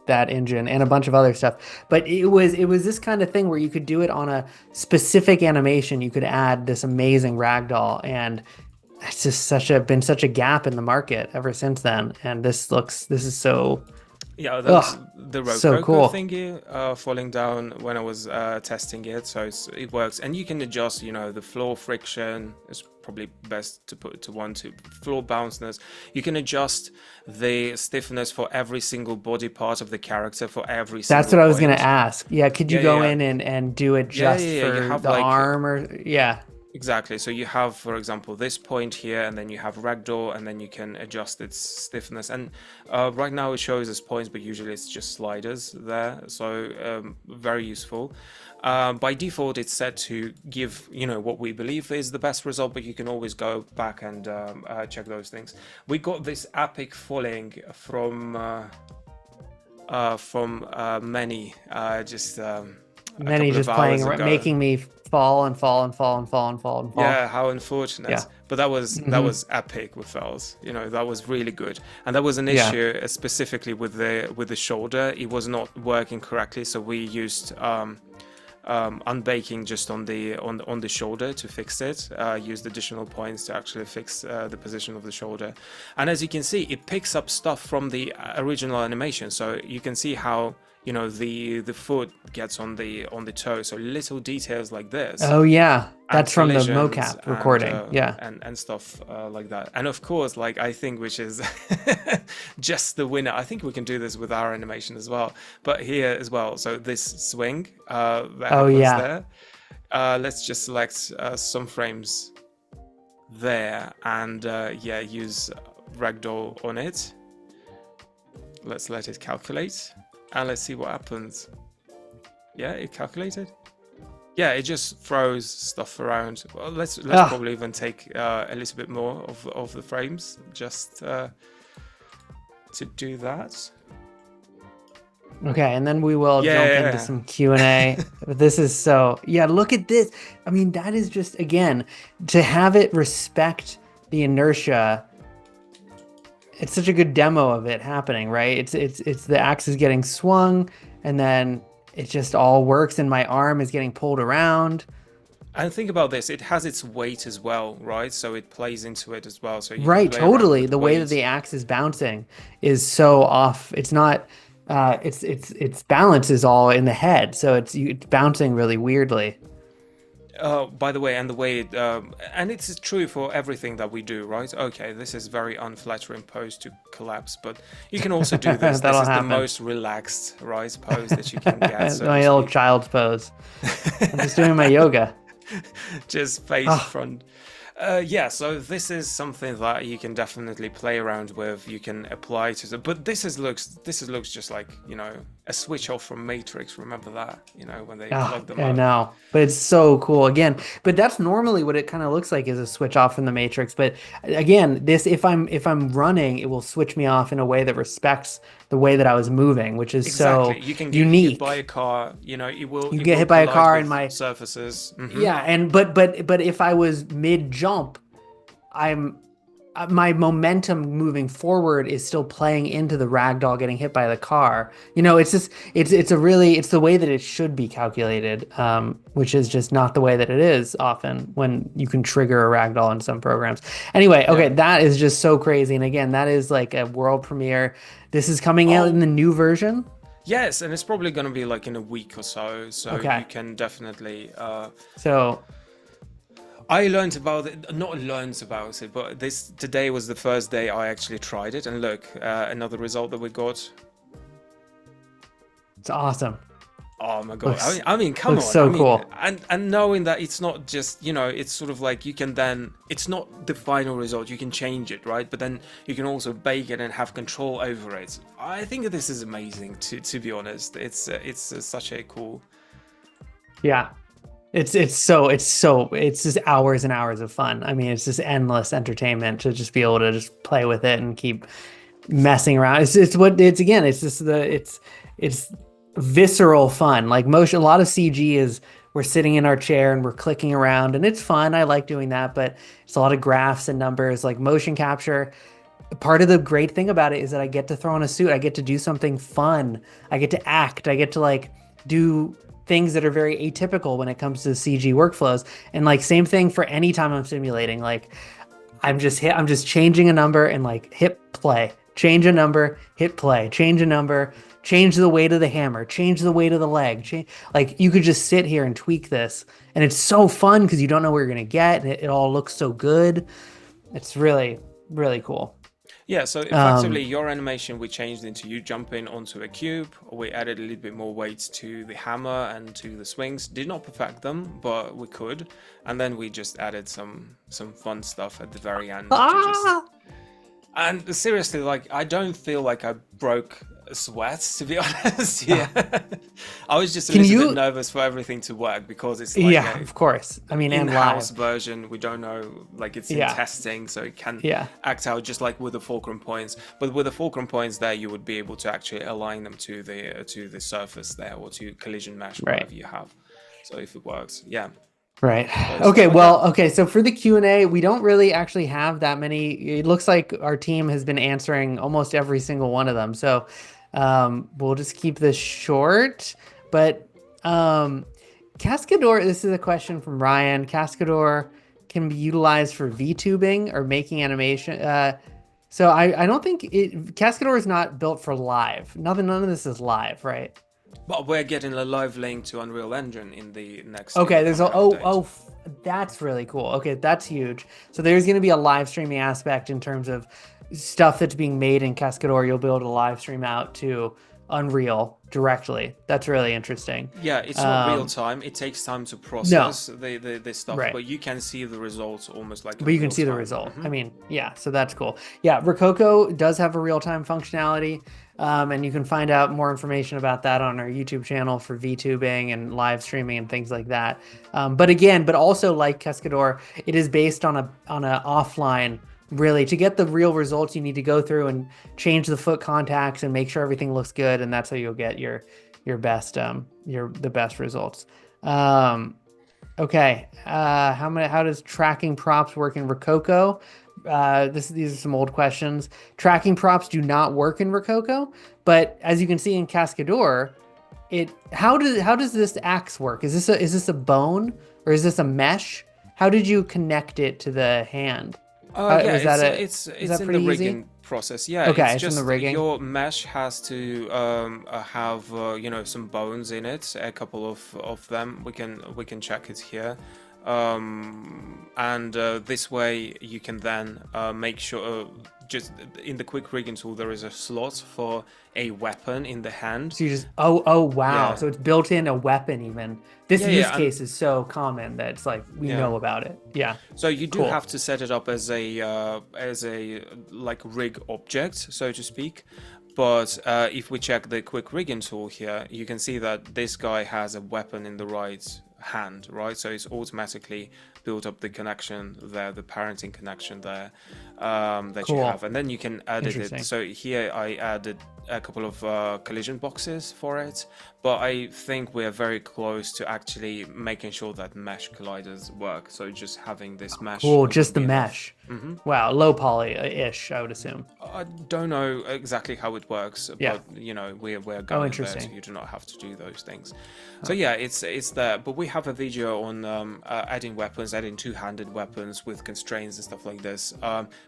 that engine, and a bunch of other stuff. But it was this kind of thing where you could do it on a specific animation. You could add this amazing ragdoll, and it's just been such a gap in the market ever since then. And this is so... Yeah, that's the Rokoko so cool. thingy falling down when I was testing it, so it works. And you can adjust, you know, the floor friction is probably best to put to 1 to floor bounciness. You can adjust the stiffness for every single body part of the character for every single That's what I was point. going to ask. Yeah, could you go in and do it just for the arm or... Yeah. Exactly. So you have, for example, this point here, and then you have ragdoll, and then you can adjust its stiffness. And right now it shows as points, but usually it's just sliders there. So very useful. By default, it's set to give, you know, what we believe is the best result, but you can always go back and check those things. We got this epic falling from many, many just playing, making me fall and fall and fall and fall and fall and fall. Yeah, how unfortunate. Yeah. But that was epic with fells. You know, that was really good. And that was an issue specifically with the shoulder. It was not working correctly, so we used unbaking just on the shoulder to fix it. Used additional points to actually fix the position of the shoulder. And as you can see, it picks up stuff from the original animation. So you can see how, you know, the foot gets on the toe, so little details like this. Oh yeah, that's from the Mocap recording. And stuff like that. And of course, like, I think, which is just the winner, I think we can do this with our animation as well, but here as well. So this swing that happens there, let's just select some frames there and use ragdoll on it. Let's let it calculate. And let's see what happens. Yeah, it calculated. Yeah, it just throws stuff around. Well, let's probably even take a little bit more of the frames just to do that. Okay, and then we will jump into some Q&A. This is so... Yeah, look at this. I mean, that is just, again, to have it respect the inertia it's such a good demo of it happening, right? It's the axe is getting swung, and then it just all works, and my arm is getting pulled around. And think about this, it has its weight as well, right? So it plays into it as well. So you can Right, play around totally. with the The way that weight. the axe is bouncing is so off. It's not. Its balance is all in the head, so it's bouncing really weirdly. By the way, and the way it, and it's true for everything that we do, right? Okay, this is very unflattering pose to collapse, but you can also do this. This That'll is the happen. most relaxed, right, pose that you can get, so to My little speak. child's pose. I'm just doing my yoga. Just face Oh, front. Yeah, so this is something that you can definitely play around with. You can apply to the, but this looks just like, a switch off from Matrix. Remember that, when they oh, plug them I out. know, but it's so cool. Again, but that's normally what it kind of looks like is a switch off from the Matrix. But again, this if I'm running, it will switch me off in a way that respects the way that I was moving, which is Exactly. so You can get hit by a unique. car. It will You it get will hit by a collide car and with my surfaces. yeah, and but if I was mid jump, I'm my momentum moving forward is still playing into the ragdoll getting hit by the car. It's just it's the way that it should be calculated, which is just not the way that it is often when you can trigger a ragdoll in some programs. Anyway, okay, Yeah. that is just so crazy. And again, that is like a world premiere. This is coming out in Oh, the new version. yes, and it's probably going to be like in a week or so. So you Okay, can definitely. so I learned about it, not learned about it, but this today was the first day I actually tried it. And look, another result that we got. it's awesome. Oh my God. I Looks mean, I mean, come looks on. I so mean, cool. and knowing that it's not just, it's sort of like you can then, it's not the final result. You can change it, right? But then you can also bake it and have control over it. I think this is amazing, to be honest. It's such a cool. Yeah. It's just hours and hours of fun. I mean, it's just endless entertainment to just be able to just play with it and keep messing around. It's again, it's just it's visceral fun. Like motion, a lot of CG is we're sitting in our chair and we're clicking around and it's fun. I like doing that, but it's a lot of graphs and numbers. Like motion capture, part of the great thing about it is that I get to throw on a suit. I get to do something fun. I get to act. I get to like do things that are very atypical when it comes to CG workflows. And like same thing for any time I'm simulating. Like I'm just changing a number and like hit play. Change a number, hit play. Change a number, change the weight of the hammer, change the weight of the leg. Like you could just sit here and tweak this. And it's so fun because you don't know where you're gonna get and it all looks so good. It's really, really cool. Yeah, so effectively Um, your animation we changed into you jumping onto a cube. We added a little bit more weight to the hammer and to the swings. Did not perfect them, but we could. And then we just added some fun stuff at the very end to just. ah! And seriously, like I don't feel like I broke a sweat, to be honest. Ah. Yeah. I was just a Can little bit you? nervous for everything to work because it's like Yeah, a of course. I mean, and in-house live. version. We don't know, like it's in Yeah, testing, so it can yeah, act out just like with the fulcrum points. But with the fulcrum points there, you would be able to actually align them to the surface there or to collision mesh, right. whatever you have. So if it works, yeah. Right. But Okay. yeah, Well, okay. So for the Q&A, we don't really actually have that many. It looks like our team has been answering almost every single one of them. So we'll just keep this short. But Cascadeur, this is a question from Ryan. Cascadeur can be utilized for VTubing or making animation. So I don't think Cascadeur is not built for live. None of this is live, right? but we're getting a live link to Unreal Engine in Okay, the there's coming update. that's really cool. Okay, that's huge. So there's going to be a live streaming aspect in terms of stuff that's being made in Cascadeur. You'll be able to live stream out to Unreal directly. That's really interesting. Yeah, it's not real Um, time. It takes time to no, process the stuff, right. but you can see the results almost like But in you can real see the time. result. I mean, yeah, so that's cool. Yeah, Rokoko does have a real-time functionality, and you can find out more information about that on our YouTube channel for VTubing and live streaming and things like that. But also like Cascadeur, it is based on a offline. Really, to get the real results, you need to go through and change the foot contacts and make sure everything looks good, and that's how you'll get your best the best results. Okay, how does tracking props work in Rokoko? these are some old questions. Tracking props do not work in Rokoko, but as you can see in Cascadeur, how does this axe work? Is this a bone or is this a mesh? How did you connect it to the hand? Yeah, Was that is it's that in the pretty easy? rigging process. Yeah, Okay, it's it's in the just rigging. your mesh has to have some bones in it, a couple of them. We can check it here, and this way you can then make sure. Just in the quick rigging tool, there is a slot for a weapon in the hand. So you just oh wow. Yeah, So it's built in a weapon even. This use yeah, and case is so common that it's like we yeah. know about it. Yeah. So you do Cool. have to set it up as a like rig object, so to speak. But if we check the quick rigging tool here, you can see that this guy has a weapon in the right hand, right? So it's automatically built up the connection there, the parenting connection there that you Cool. have, and then you can edit it. Interesting. So here I added a couple of collision boxes for it, but I think we're very close to actually making sure that mesh colliders work. So just having this mesh Cool. would Just the be enough. mesh. Wow. Low poly-ish, I would assume. I don't know exactly how it works, Yeah. but we're Oh, going there, so interesting. you do not have to do those things. So yeah, it's there. But we have a video on adding weapons, adding two-handed weapons with constraints and stuff like this.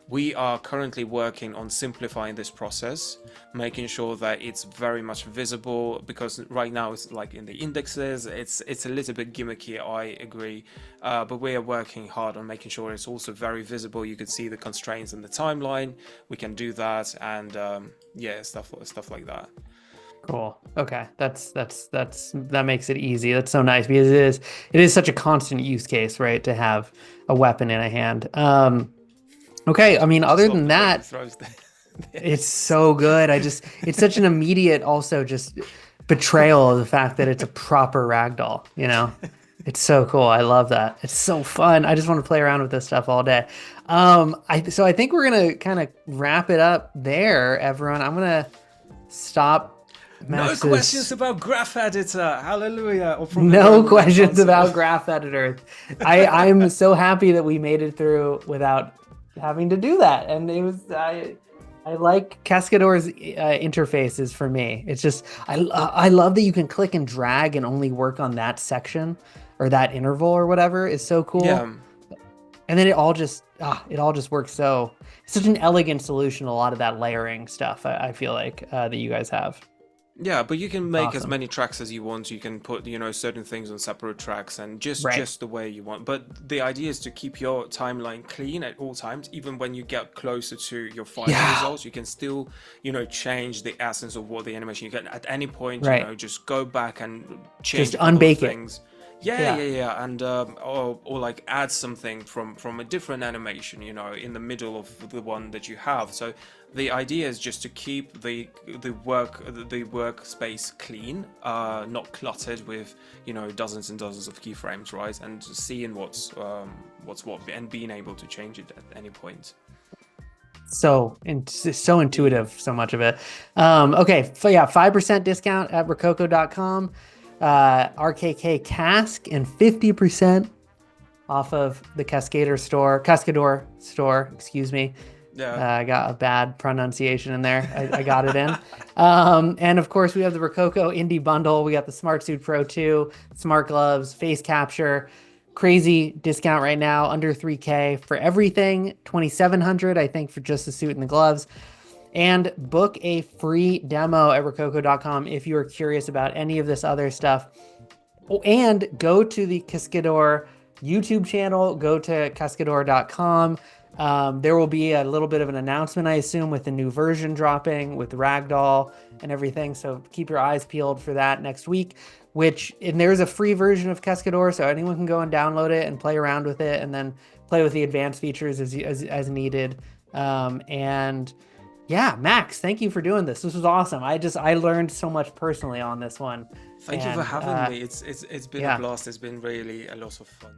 We are currently working on simplifying this process, making sure that it's very much visible, because right now it's like in the indexes, it's a little bit gimmicky, I agree, but we are working hard on making sure it's also very visible. You can see the constraints in the timeline. We can do that, and yeah, stuff like that. Cool. Okay. That makes it easy. That's so nice because it is such a constant use case, right? To have a weapon in a hand. Okay. I mean, Just other love than the way he that, throws the it's so good. It's such an immediate also just betrayal of the fact that it's a proper ragdoll, you know? It's so cool. I love that. It's so fun. I just want to play around with this stuff all day. So I think we're gonna kind of wrap it up there, everyone. I'm gonna stop No questions Max's about graph editor. Hallelujah. Or from the no Roman questions about console. graph editor. I'm so happy that we made it through without having to do that. And it was I like Cascadeur's interfaces for me. It's just I love that you can click and drag and only work on that section or that interval or whatever is so cool. Yeah. And then it all just works so it's such an elegant solution to a lot of that layering stuff. I feel like that you guys have. Yeah, but you can It's make as awesome. many tracks as you want. You can put, certain things on separate tracks and just Right. just the way you want. But the idea is to keep your timeline clean at all times. Even when you get closer to your final Yeah. results, you can still, change the essence of what the animation you get. At any point, Right. just go back and change Just a couple of unbake it. things. Yeah, Yeah. yeah, yeah, and or like add something from a different animation, in the middle of the one that you have. So the idea is just to keep the workspace clean, not cluttered with dozens and dozens of keyframes, right? And seeing what's what and being able to change it at any point. So intuitive, so much of it. Okay, so yeah, 5% discount at Rokoko.com, RKK Cask, and 50% off of the Cascadeur store, excuse me. Yeah. I got a bad pronunciation in there. I got it in. And of course, we have the Rokoko Indie Bundle. We got the Smart Suit Pro 2, smart gloves, face capture. Crazy discount right now, under 3K for everything, 2,700, I think, for just the suit and the gloves. And book a free demo at Rokoko.com if you are curious about any of this other stuff. Oh, and go to the Cascadeur YouTube channel, go to Cascadeur.com. There will be a little bit of an announcement, I assume, with the new version dropping with Ragdoll and everything. So keep your eyes peeled for that next week. And there's a free version of Cascadeur, so anyone can go and download it and play around with it, and then play with the advanced features as needed. And yeah, Max, thank you for doing this. This was awesome. I learned so much personally on this one. Thank you for And having me. It's been a yeah. blast. It's been really a lot of fun.